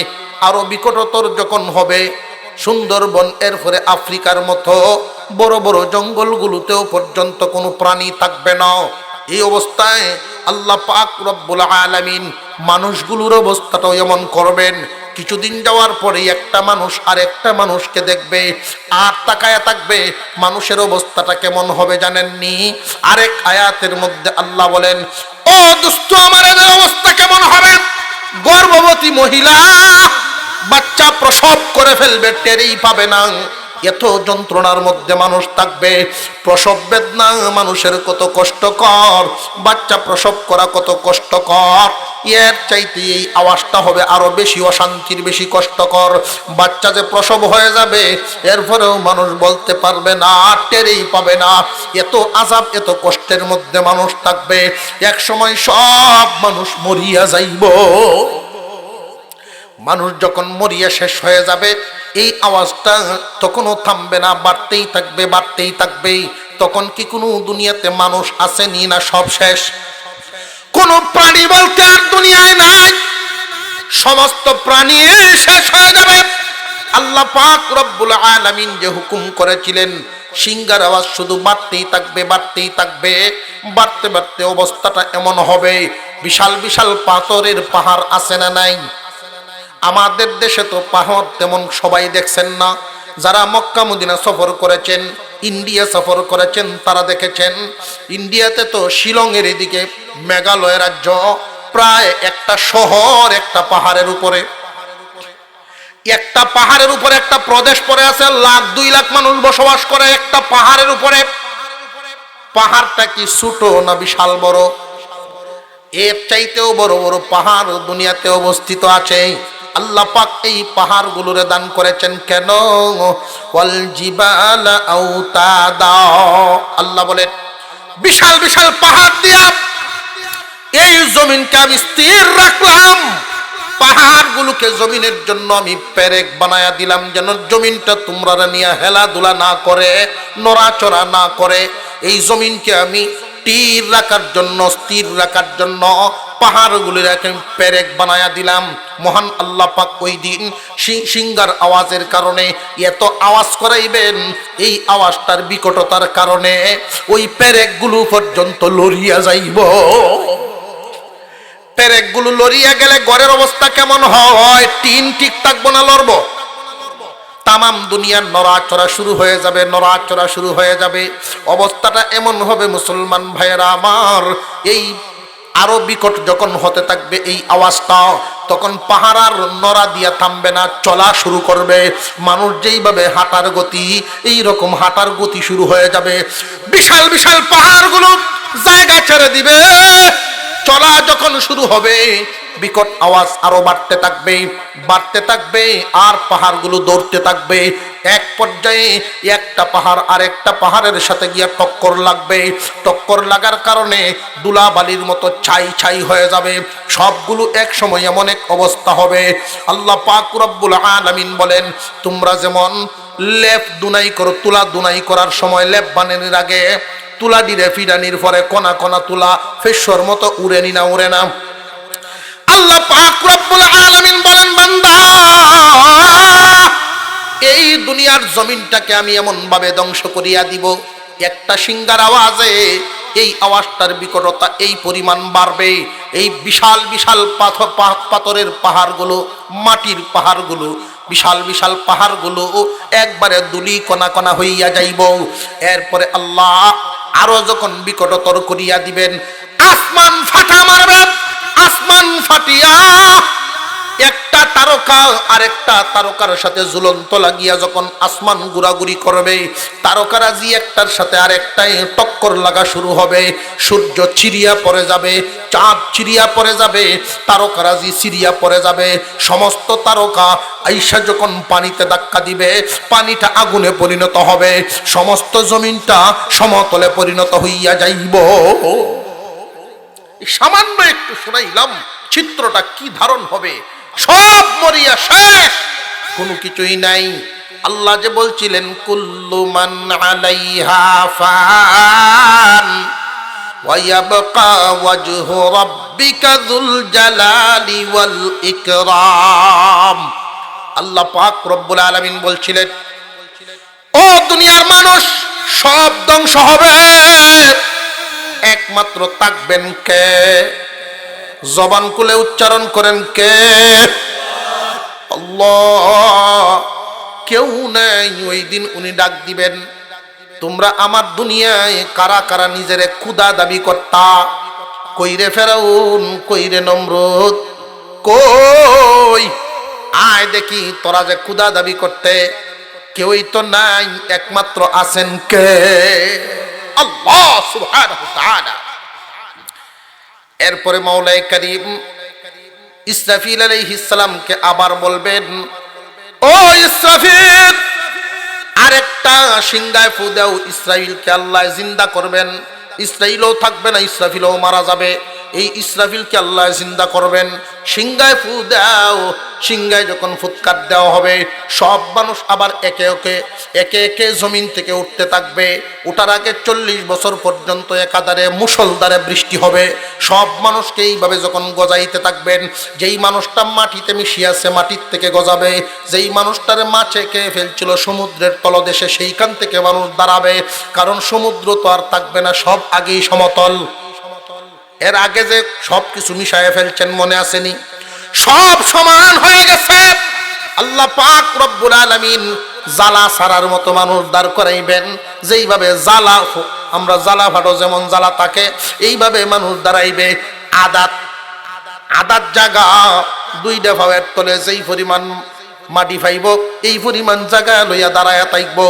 আরো বিকটতর যখন হবে সুন্দরবন, এরপরে আফ্রিকার মতো বড় বড় জঙ্গলগুলোতেও পর্যন্ত কোনো প্রাণী থাকবে না। এই অবস্থায় আল্লাহ পাক রব্বুল আলামিন মানুষগুলোর অবস্থাটাও এমন করবেন, কিছুদিন যাওয়ার পরে একটা মানুষ আরেকটা মানুষকে দেখবে আর তাকায়া থাকবে। মানুষের অবস্থাটা কেমন হবে জানেননি? আরেক আয়াতের মধ্যে আল্লাহ বলেন, ও দোস্ত আমার এদের অবস্থা কেমন হবে? গর্ভবতী মহিলা বাচ্চা প্রসব করে ফেলবে, টেরেই পাবে না। এত যন্ত্রণার মধ্যে মানুষ থাকবে। প্রসব বেদনা মানুষের কত কষ্টকর, বাচ্চা প্রসব করা কত কষ্টকর। এর চাইতে এই আওয়াজটা হবে আরো বেশি অশান্তির, বেশি কষ্টকর। বাচ্চা যে প্রসব হয়ে যাবে এরপরেও মানুষ বলতে পারবে না, টেরেই পাবে না। এত আযাব, এত কষ্টের মধ্যে মানুষ থাকবে। এক সময় সব মানুষ মরিয়া যাইব। মানুষ যখন মরিয়া শেষ হয়ে যাবে এই আওয়াজটা তখনও থামবে না, বাড়তেই থাকবে, বাড়তেই থাকবে। তখন কি কোনো দুনিয়াতে মানুষ আসেনি? না সব শেষ? কোন প্রাণী বলতে আর দুনিয়ায় নাই, সমস্ত প্রাণী শেষ হয়ে যাবে। আল্লাহ পাক রব্বুল আলামিন যে হুকুম করেছিলেন সিংহার আওয়াজ শুধু বাড়তেই থাকবে, বাড়তেই থাকবে। বাড়তে বাড়তে অবস্থাটা এমন হবে, বিশাল বিশাল পাথরের পাহাড় আছে না নাই? আমাদের দেশে তো পাহাড় তেমন সবাই দেখছেন না। যারা মক্কা মদিনা সফর করেছেন, ইন্ডিয়া সফর করেছেন, তারা দেখেছেন ইন্ডিয়াতে তো শিলংয়ের এদিকে মেঘালয় রাজ্য, প্রায় একটা শহর একটা পাহাড়ের উপরে। একটা পাহাড়ের উপরে একটা প্রদেশ পড়ে আছে, 1,00,000-2 লাখ মানুষ বসবাস করে একটা পাহাড়ের উপরে। পাহাড়টা কি ছোট না বিশাল বড়? এর চাইতেও বড় বড় পাহাড় দুনিয়াতে অবস্থিত আছে। আল্লাহ পাক এই পাহাড়গুলোরে দান করেছেন কেন? ওয়াল জিবালা আওতাদা। আল্লাহ বলেন বিশাল বিশাল পাহাড় দিয়া এই জমিনকে আমি স্থির রাখলাম। পাহাড়গুলোকে জমিনের জন্য আমি পেরেক বানায়া দিলাম, যেন জমিনটা তোমরা নিয়ে হেলাধুলা না করে, নড়াচড়া না করে। এই জমিনকে আমি স্থির রাখার জন্য, স্থির রাখার জন্য পাহাড়গুলির পেরেক বানায়া দিলাম। মহান আল্লাহ পাক ওই দিন সিংহার আওয়াজের কারণে এত আওয়াজ করাইবেন, এই আওয়াজটার বিকটতার কারণে ওই পেরেকগুলো পর্যন্ত লড়িয়া যাইব। পেরেকগুলো লড়িয়া গেলে ঘরের অবস্থা কেমন হয়? টিন ঠিক থাকবো না, লড়বো। তামাম দুনিয়ার নড়াচড়া শুরু হয়ে যাবে, নড়াচড়া শুরু হয়ে যাবে। অবস্থাটা এমন হবে মুসলমান ভাইয়েরা আমার, এই আরো বিকট যখন হতে থাকবে এই আওয়াজটা, তখন পাহাড় আর নড়া দিয়া থামবে না, চলা শুরু করবে। মানুষ যেইভাবে হাঁটার গতি, এই রকম হাঁটার গতি শুরু হয়ে যাবে। বিশাল বিশাল পাহাড়গুলো জায়গা ছেড়ে দিবে। চলা যখন শুরু হবে বিকট আওয়াজ আরো বাড়তে থাকবে, বাড়তে থাকবে, আর পাহাড়গুলো দৌড়তে থাকবে। এক পর্যায়ে একটা পাহাড় আরেকটা পাহাড়ের সাথে গিয়ে টক্কর লাগবে। টক্কর লাগার কারণে ধুলাবালির মতো ছাই ছাই হয়ে যাবে। সবগুলো এক সময় এমন এক অবস্থা হবে। আল্লাহ পাক রব্বুল আলামিন বলেন, তোমরা যেমন লেপ দুনাই করো, তুলা দুনাই করার সময় লেপ বানানোর আগে তুলা ডিরে ফিরানির পরে কোনা কোনা তুলা ফেসর মতো উড়ে নি না, উড়ে না? আল্লাহ পাক রব্বুল আলামিন বলেন, বান্দা এই দুনিয়ার জমিনটাকে আমি এমন ভাবে ধ্বংস করিয়া দিব, একটা সিংহার আওয়াজে এই আওয়াজটার বিকটতা এই পরিমাণ বাড়বে। এই বিশাল বিশাল পাথরের পাহাড়গুলো, মাটির পাহাড়গুলো, বিশাল বিশাল পাহাড়গুলো একবারে দুলি কণা কণা হইয়া যাইব। এরপরে আল্লাহ আরো যখন বিকটতর করিয়া দিবেন, আসমান ফাটা মারবেন। আসমান ফাটিয়া একটা তারকা আরেকটা তারকার সাথে ঝুলন্ত লাগিয়া যখন আসমান ঘোরাঘুরি করবে, তারকারাজি একটার সাথে আরেকটাই টক্কর লাগা শুরু হবে। সূর্য চিরিয়া পড়ে যাবে, চাঁদ চিরিয়া পড়ে যাবে, তারকারাজি চিরিয়া পড়ে যাবে। সমস্ত তারকা আইসা যখন পানিতে ধাক্কা দিবে, পানিটা আগুনে পরিণত হবে, সমস্ত জমিনটা সমতলে পরিণত হইয়া যাইব। সামান্য একটু শোনাইলাম, চিত্রটা কি ধারণ হবে। সব মরিয়া শেষ, কোনো কিছুই নাই। আল্লাহ যে বলছিলেন কুল্লু মান আলাইহা ফান ওয়া ইয়াবকা ওয়াজহু রাব্বিকা যুল জালালি ওয়াল ইকরাম। আল্লাহ পাক রব্বুল আলামিন বলছিলেন, ও দুনিয়ার মানুষ, সব ধ্বংস হবে, একমাত্র থাকবেন কে? জবান খুলে উচ্চারণ করেন কে? আল্লাহ। কেউ নাই। ওই দিন উনি ডাক দিবেন, তোমরা আমার দুনিয়ায় কারা কারা নিজেরে খুদা দাবি করতা? কইরে ফেরাউন, কইরে নমরুদ, কই আয় দেখি তোরা যে খুদা দাবি করতে। কেউই তো নাই, একমাত্র আছেন কে? আল্লাহ সুবহানাহু ওয়া তাআলা। এরপরে মাওলাই কারীম ইসরাফিল আলাইহিস সালামকে আবার বলবেন, ও ইসরাফিল, আরেকটা সিংহায় ফু দাও। ইসরাফিলকে আল্লাহ জিন্দা করবেন। ইসরাইলও থাকবে না, ইসরাফিলও মারা যাবে। এই ইসরাফিলকে আল্লাহ জিন্দা করবেন। সিংহায় ফু দাও। সিংহায় যখন ফুৎকার দেওয়া হবে, সব মানুষ আবার একে একে জমিন থেকে উঠতে থাকবে। ওঠার আগে 40 বছর পর্যন্ত একাধারে মুষলধারে বৃষ্টি হবে। সব মানুষকে এইভাবে যখন গজাইতে থাকবেন, যেই মানুষটা মাটিতে মিশিয়াছে মাটির থেকে গজাবে, যেই মানুষটারে মাছে খেয়ে ফেলছিল সমুদ্রের তলদেশে, সেইখান থেকে মানুষ দাঁড়াবে। কারণ সমুদ্র তো আর থাকবে না, সব আগেই সমতল। এর আগে যে সব কিছু মিশাইয়া ফেলছেন, মনে আসেনি? সব সমান হয়ে গেছে। আল্লাহ পাক রব্বুল আলামিন জ্বালা সারার মতো মানুষ দাঁড় করাইবেন। যেইভাবে জ্বালা, আমরা জ্বালা ভাটো যেমন জ্বালা থাকে, এইভাবে মানুষ দাঁড়াইবে। আদাত জায়গা 2 ভাবের তলে যেই পরিমাণ মাটি পাইব, এই পরিমাণ জায়গা লইয়া দাঁড়ায়া থাকবো।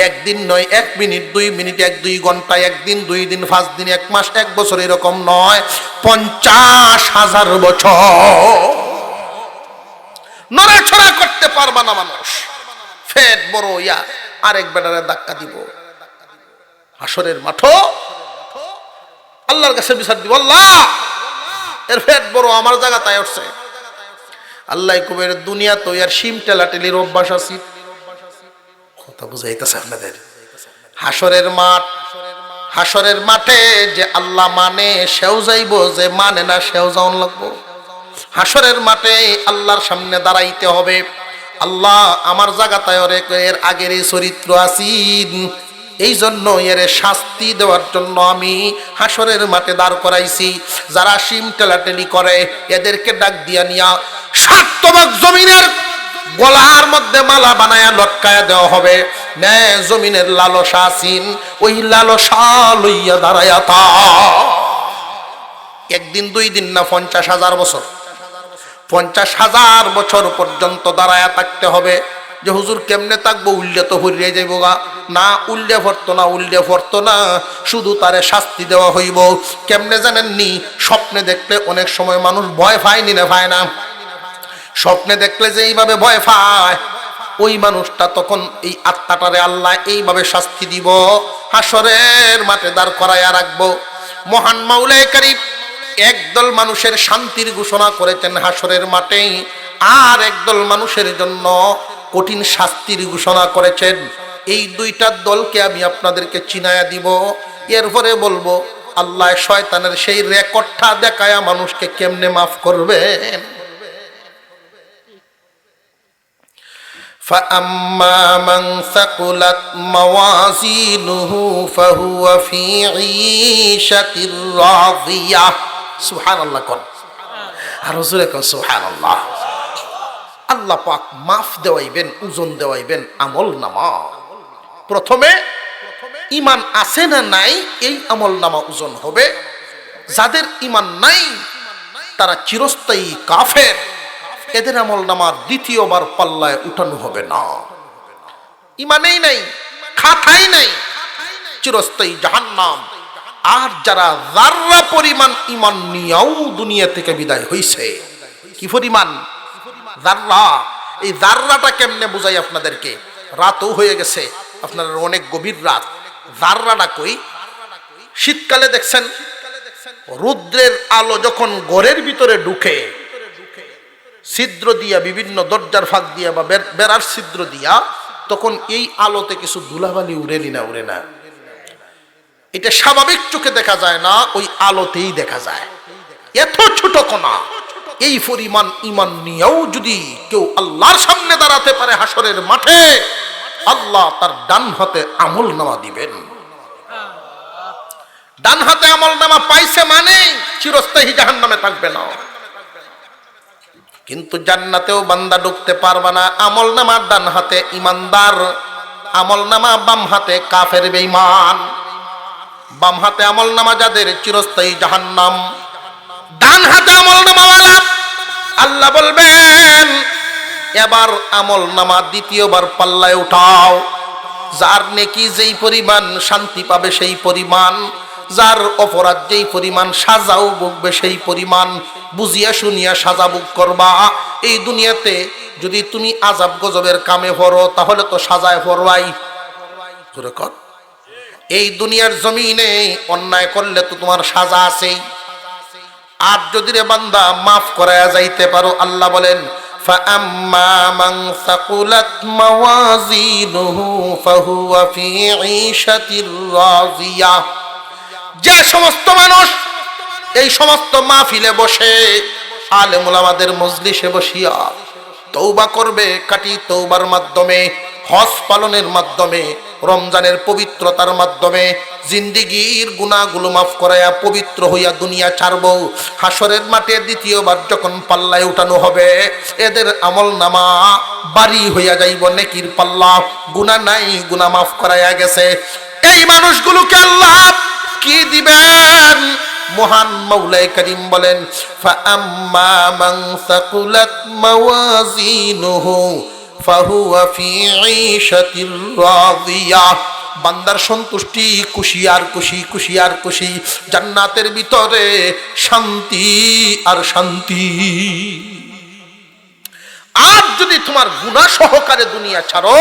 একদিন নয়, 1 মিনিট, 2 মিনিট, 1-2 ঘন্টা, 1 দিন, 2 দিন, 5 দিন, 1 মাস, 1 বছর, এরকম নয়, 50,000 বছর নড়াচড়া করতে পারবা না মানুষ। ফেট বড় ইয়া আরেক বেটারে ধাক্কা দিব। হাসরের মাঠও আল্লাহর কাছে বিচার দিব, আল্লাহ এর ফেট বড়, আমার জায়গা তাই উঠছে। আল্লাহ কবের দুনিয়া তো আর শিম টেলাটেলির অভ্যাস আছে। কথা বুঝাইতেছে আপনাদের? হাসরের মাঠে যে আল্লাহ মানে সেও যাইব, যে মানে না সেও যাওয়ান লাগবো। হাসরের মাঠে আল্লাহর সামনে দাঁড়াইতে হবে। আল্লাহ আমার জায়গাটায় এর আগের এই চরিত্র আছেন, এই জন্য এর শাস্তি দেওয়ার জন্য আমি হাসরের মাঠে দাঁড় করাইছি। যারা শিম টেলাটেলি করে এদেরকে ডাক দিয়া নিয়া 7 তবক জমিনের গলার মধ্যে মালা বানায়া লটকায়া দেওয়া হবে। নে জমিনের লালসা আছেন, ওই লালসা লইয়া দাঁড়ায়া তা 1 দিন 2 দিন না, 50,000 বছর, 50,000 বছর পর্যন্ত দাঁড়ায়া থাকতে হবে। যে হুজুর কেমনে থাকবো? উল্লে তো হরিয়ে যাইব গা। না, উল্লে ফরতো না, শুধু তারে শাস্তি দেওয়া হইব। কেমনে জানেননি? স্বপ্নে দেখলে অনেক সময় মানুষ ভয় পায়নি না, পায় না? স্বপ্নে দেখলে যে এইভাবে ভয় পায়, ওই মানুষটা তখন এই আত্মাটারে আল্লাহ এইভাবে শাস্তি দিব। হাসরের মাঠে দাঁড় করাইয়া রাখবো। মহান মাওলাই কারীম একদল মানুষের শান্তির ঘোষণা করেছেন হাসরের মাঠে, আর একদল মানুষের জন্য কঠিন শাস্তির ঘোষণা করেছেন। এই 2টা দলকে আমি আপনাদেরকে চিনায়া দিব। এরপরে বলবো আল্লাহ শয়তানের সেই রেকর্ডটা দেখায়া মানুষকে কেমনে মাফ করবেন। فَأَمَّا مَنْ ثَقُلَتْ مَوَازِينُهُ فَهُوَ فِي عِيشَةٍ رَاضِيَةٍ। সুবহানাল্লাহ কোন আর হুজুরে কোন সুবহানাল্লাহ। আল্লাহ পাক মাফ দেওয়াইবেন, ওজন দেওয়াইবেন আমল নামা। প্রথমে ঈমান আছে না নাই, এই আমল নামা ওজন হবে। যাদের ঈমান নাই তারা চিরস্থায়ী কাফের, এদের আমল নামা দ্বিতীয়বার পাল্লায় উঠানো হবে না। ঈমানেই নাই, খাতাই নাই, চিরস্থায়ী জাহান্নাম। আর যারা যাররা পরিমাণ ঈমান নিয়েও দুনিয়া থেকে বিদায় হইছে, কি পরিমাণ? যাররা। এই যাররাটা কেমনে বুঝাই আপনাদেরকে? রাতও হয়ে গেছে, আপনার অনেক গভীর রাত। যাররাটা কই? শীতকালে দেখছেন রৌদ্রের আলো যখন ঘরের ভিতরে ঢুকে, ছিদ্র দিয়া, বিভিন্ন দরজার ফাঁক দিয়া বা বেড়ার ছিদ্র দিয়া, তখন এই আলোতে কিছু ধুলাবালি উড়ে না। এটা স্বাভাবিক চোখে দেখা যায় না, ওই আলোতেই দেখা যায়। এত ছোট কণা, এই পরিমাণ ঈমান নিয়েও যদি কেউ আল্লাহর সামনে দাঁড়াতে পারে হাসরের মাঠে, আল্লাহ তার ডান হাতে আমল নামা দিবেন। ডান হাতে আমলনামা পাইছে মানে চিরস্থায়ী জাহান্নামে থাকবে না। কিন্তু জান্নাতেও বান্দা ঢুকতে পারবে না। আমলনামা ডান হাতে ইমানদার, আমলনামা বাম হাতে কাফের বেঈমান। বাম হাতে আমলনামা যাদের চিরস্থায়ী জাহান্নাম, ডান হাতে আমলনামাওয়ালা আল্লাহ বলবেন এবার আমলনামা দ্বিতীয়বার পাল্লায় উঠাও। যার নেকি যেই পরিমাণ শান্তি পাবে সেই পরিমাণ, যার অপরাধ যেই পরিমাণ সাজাও ভুগবে সেই পরিমাণ। বুঝিয়া শুনিয়া সাজা ভোগ করবা। এই দুনিয়াতে যদি তুমি আযাব গজবের কামে পড়ো তাহলে তো সাজায় পড়বাই। এই দুনিয়ার জমিনে অন্যায় করলে তো তোমার সাজা আছেই। আর যদি রে বান্দা মাফ করায়া যাইতে পারো, আল্লাহ বলেন فَأَمَّا مَنْ ثَقُلَتْ مَوَازِينُهُ فَهُوَ فِي عِيشَةٍ رَاضِيَةٍ। যে সমস্ত মানুষ এই সমস্ত মাহফিলে বসে, আলেম ওলামাদের মজলিসে বসিয়া তওবা করবে, কাটি তওবার মাধ্যমে, হজ পালনের মাধ্যমে, রমজানের পবিত্রতার মাধ্যমে জিন্দিগির গুনাহগুলো মাফ করায়া পবিত্র হইয়া দুনিয়া ছাড়ব। হাসরের মাঠে দ্বিতীয়বার যখন পাল্লায় উঠানো হবে, এদের আমলনামা বাড়ি হইয়া যাইব নেকির পাল্লা। গুনাহ নাই, গুনাহ মাফ করায়া গেছে। এই মানুষগুলোকে আল্লাহ কি দিবেন? মহান মাওলাই করিম বলেন ফাআম্মা মান সাকুলাত মাওয়াজিনুহু ফাহুয়া ফি ঈশাতির রাদিয়াহ। বান্দার সন্তুষ্টি, খুশি আর খুশি, খুশি আর খুশি, জান্নাতের ভিতরে শান্তি আর শান্তি। আর যদি তোমার গুনাহ সহকারে দুনিয়া ছাড়ো,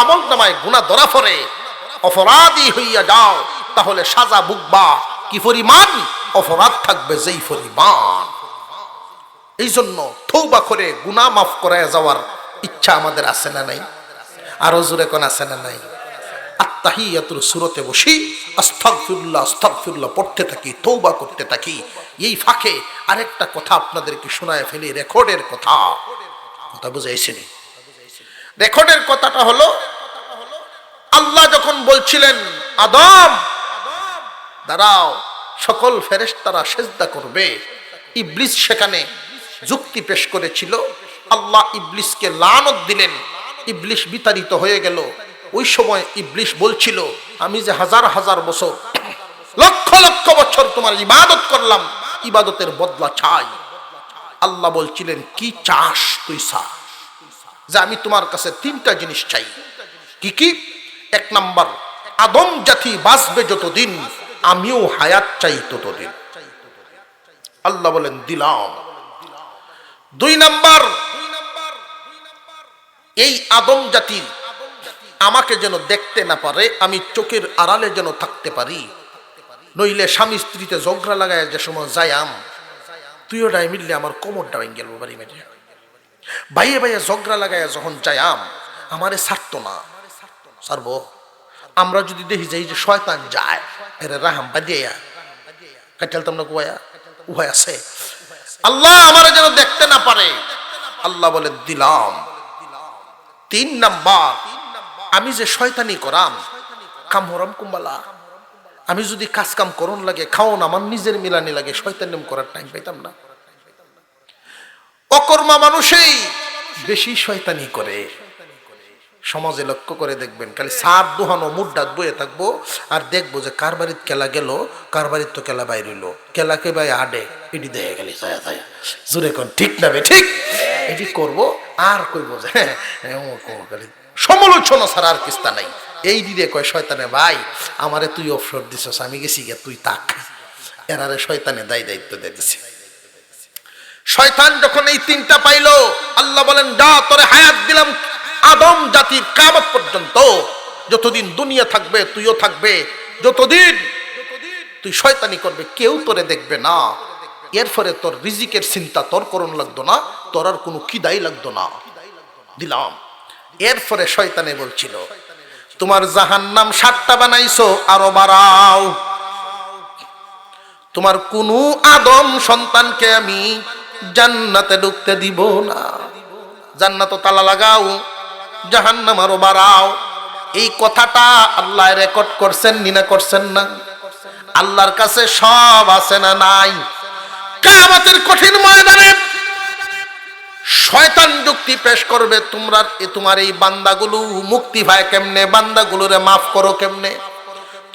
আমলনামায় গুনাহ ধরা পড়ে, অপরাধী হইয়া যাও, তাহলে সাজা ভুগবা কি পরিমাণ? অপরাধ থাকবে যেই পরিমাণ। এই জন্য তওবা করে গুনাহ মাফ করায় যাওয়ার ইচ্ছা আমাদের আছে না নাই? আরো জোরে কোন আছে না নাই? আত্তাহিয়াতুর সূরাতে বসি আস্তাগফিরুল্লাহ আস্তাগফিরুল্লাহ পড়তে থাকি, তওবা করতে থাকি। এই ফাঁকে আরেকটা কথা আপনাদেরকে শোনায় ফেলি, রেকর্ডের কথা। কথা বুঝাইছেন? রেকর্ডের কথাটা হলো, আল্লাহ যখন বলছিলেন আদম দাঁড়াও, সকল ফেরেশতারা সিজদা করবে, ইবলিস সেখানে যুক্তি পেশ করেছিল। আল্লাহ ইবলিসকে লানত দিলেন, ইবলিস বিতাড়িত হয়ে গেল। ওই সময় ইবলিস বলছিল আমি যে হাজার হাজার বছর, লক্ষ লক্ষ বছর তোমার ইবাদত করলাম, ইবাদতের বদলা চাই। আল্লাহ বলছিলেন কি চাস তুই? যে আমি তোমার কাছে তিনটা জিনিস চাই। কি কি? এক নাম্বার, আদম জাতি বাঁচবে যতদিন আমিও হায়াত চাই ততদিন। আল্লাহ বলেন দিলাম। দুই নাম্বার, এই আদম জাতি আমাকে যেন দেখতে না পারে, আমি চোখের আড়ালে যেন থাকতে পারি। নইলে স্বামী স্ত্রীতে ঝগড়া লাগায় যে সময় যায়াম, তুইও ডাই মিললে আমার কোমরটা ভেঙে গেল, বাড়ি মেটে ভাইয়ে ভাইয়ে ঝগড়া লাগায় যখন যায়াম, আমারে ছাড়তো না। ছাড়বো? আমরা যদি দেখি যাই যে শয়তান যায়, এরে রাহাম বাদিয়া কাটালতাম না, কুয়া উহায় আছে, আল্লাহ আমারে যেন দেখতে না পারে। আল্লাহ বলে দিলাম। তিন নাম্বার, আমি যে শয়তানি করাম, কাম হরাম কুম্বালা, আমি যদি কাজ কাম করন লাগে, খাওন আমার নিজের মিলানি লাগে, শয়তানি করার টাইম পাইতাম না। অকর্মা মানুষই বেশি শয়তানি করে। সমাজে লক্ষ্য করে দেখবেন, খালি সাত দোহানো মুড্ডাত বয়ে থাকবো, আর দেখবো যে কার বাড়ির কেলা গেল, কার বাড়ির তো কেলা বাইর হইলো, কেলাকে ভাই আডে, এটি দেখে গেলি জোরে কোন ঠিক না? ঠিক এটি করবো আর কইব যে সমালোচনা ছাড়া আর কিস্তা নাই। এই দিদি কয় শয়তানে ভাই আমারে তুই অবসর দিছস, আমি গেছি গে, তুই তাক। এনারে শয়তানে দায় দায়িত্ব দিয়ে দিছে। শয়তান যখন এই তিনটা পাইলো, আল্লাহ বলেন যা তোরে হায়াত দিলাম আদম জাতির কিয়ামত পর্যন্ত, যতদিন দুনিয়া থাকবে তুইও থাকবে, যতদিন তুই শয়তানি করবে কেউ তোরে দেখবে না। এর ফলে তোর রিজিকের চিন্তা তোর করণ লাগতো না, তোর আর কোনো কিদাই লাগতো না, দিলাম। এর ফলে শয়তানে বলছিল তোমার জাহান্নাম ৭টা বানাইছো, আরো বাড়াও। তোমার কোনো আদম সন্তানকে আমি জান্নাতে ঢুকতে দিব না, জান্নাত তালা লাগাও, জাহান্নাম আরো বাড়াও। এই কথাটা আল্লাহ রেকর্ড করছেন না করছেন না? আল্লাহর কাছে সব আছে না নাই? কিয়ামতের কঠিন ময়দানে শয়তান যুক্তি পেশ করবে, তোমার এই বান্দাগুলো মুক্তি পায় কেমনে, বান্দাগুলোরে মাফ করো কেমনে?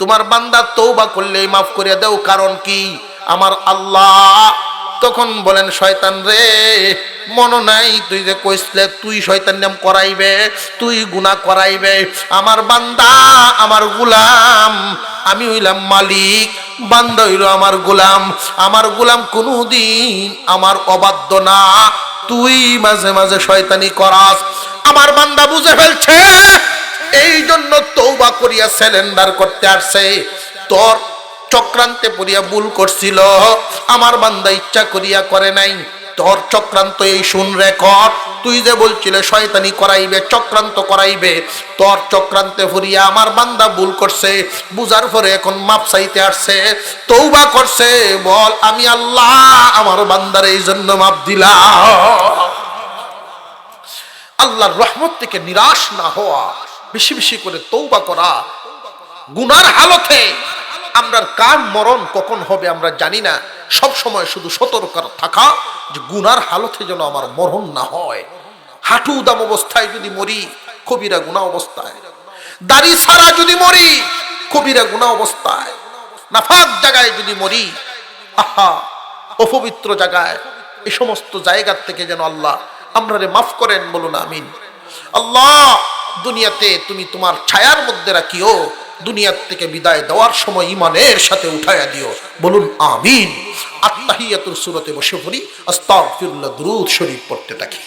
তোমার বান্দা তওবা করলেই মাফ করে দাও, কারণ কি? আমার আল্লাহ তখন বলেন, শয়তান রে, মনে নাই তুই যে কইসলে তুই শয়তান নাম করাইবে, তুই গুনাহ করাইবে। আমার বান্দা আমার গোলাম, আমি হইলাম মালিক, বান্দা হইল আমার গোলাম। আমার গোলাম কোনদিন আমার অবাধ্য না, তুই মাঝে মাঝে শয়তানি করাস। আমার বান্দা বুঝে ফেলছে, এই জন্য তওবা করিয়া সারেন্ডার করতে আসছে। তোর চক্রান্তে পড়িয়া ভুল করছিল, আমার বান্দা ইচ্ছা করিয়া করে নাই। তোর চক্রান্ত এই শুন রেকর্ড, তুই যে বলছিলে শয়তানি করাইবে, চক্রান্ত করাইবে, তোর চক্রান্তে পড়িয়া আমার বান্দা ভুল করছে, বুঝার পরে এখন মাপ চাইতে আসছে, তওবা করছে। বল, আমি আল্লাহ আমার বান্দার এই জন্য মাপ দিলাম। আল্লাহর রহমত থেকে নিরাশ না হওয়া, বেশি বেশি করে তওবা করা। গুনার হালতে আমরার কার মরণ কখন হবে আমরা জানি না, সব সময় শুধু সতর্ক থাকা যে গুনার হালতে যেন আমার মরণ না হয়। হাঁটু দাম অবস্থায় যদি মরি, কবিরা গুনাহ অবস্থায়। দাড়ি ছাড়া যদি মরি, কবিরা গুনাহ অবস্থায়। নাফাক জায়গায় যদি মরি, আহা, অপবিত্র জায়গায়, এই সমস্ত জায়গা থেকে যেন আল্লাহ আমরারে মাফ করেন, বলুন আমিন। আল্লাহ, দুনিয়াতে তুমি তোমার ছায়ার মধ্যে রাখিও, দুনিয়ার থেকে বিদায় দেওয়ার সময় ঈমানের সাথে উঠায়া দিও, বলুন আমিন। আত্তাহিয়াতুর সূরাতে বসে পড়ি, আস্তাগফিরুল্লাহ, দুরূদ শরীফ পড়তে থাকি।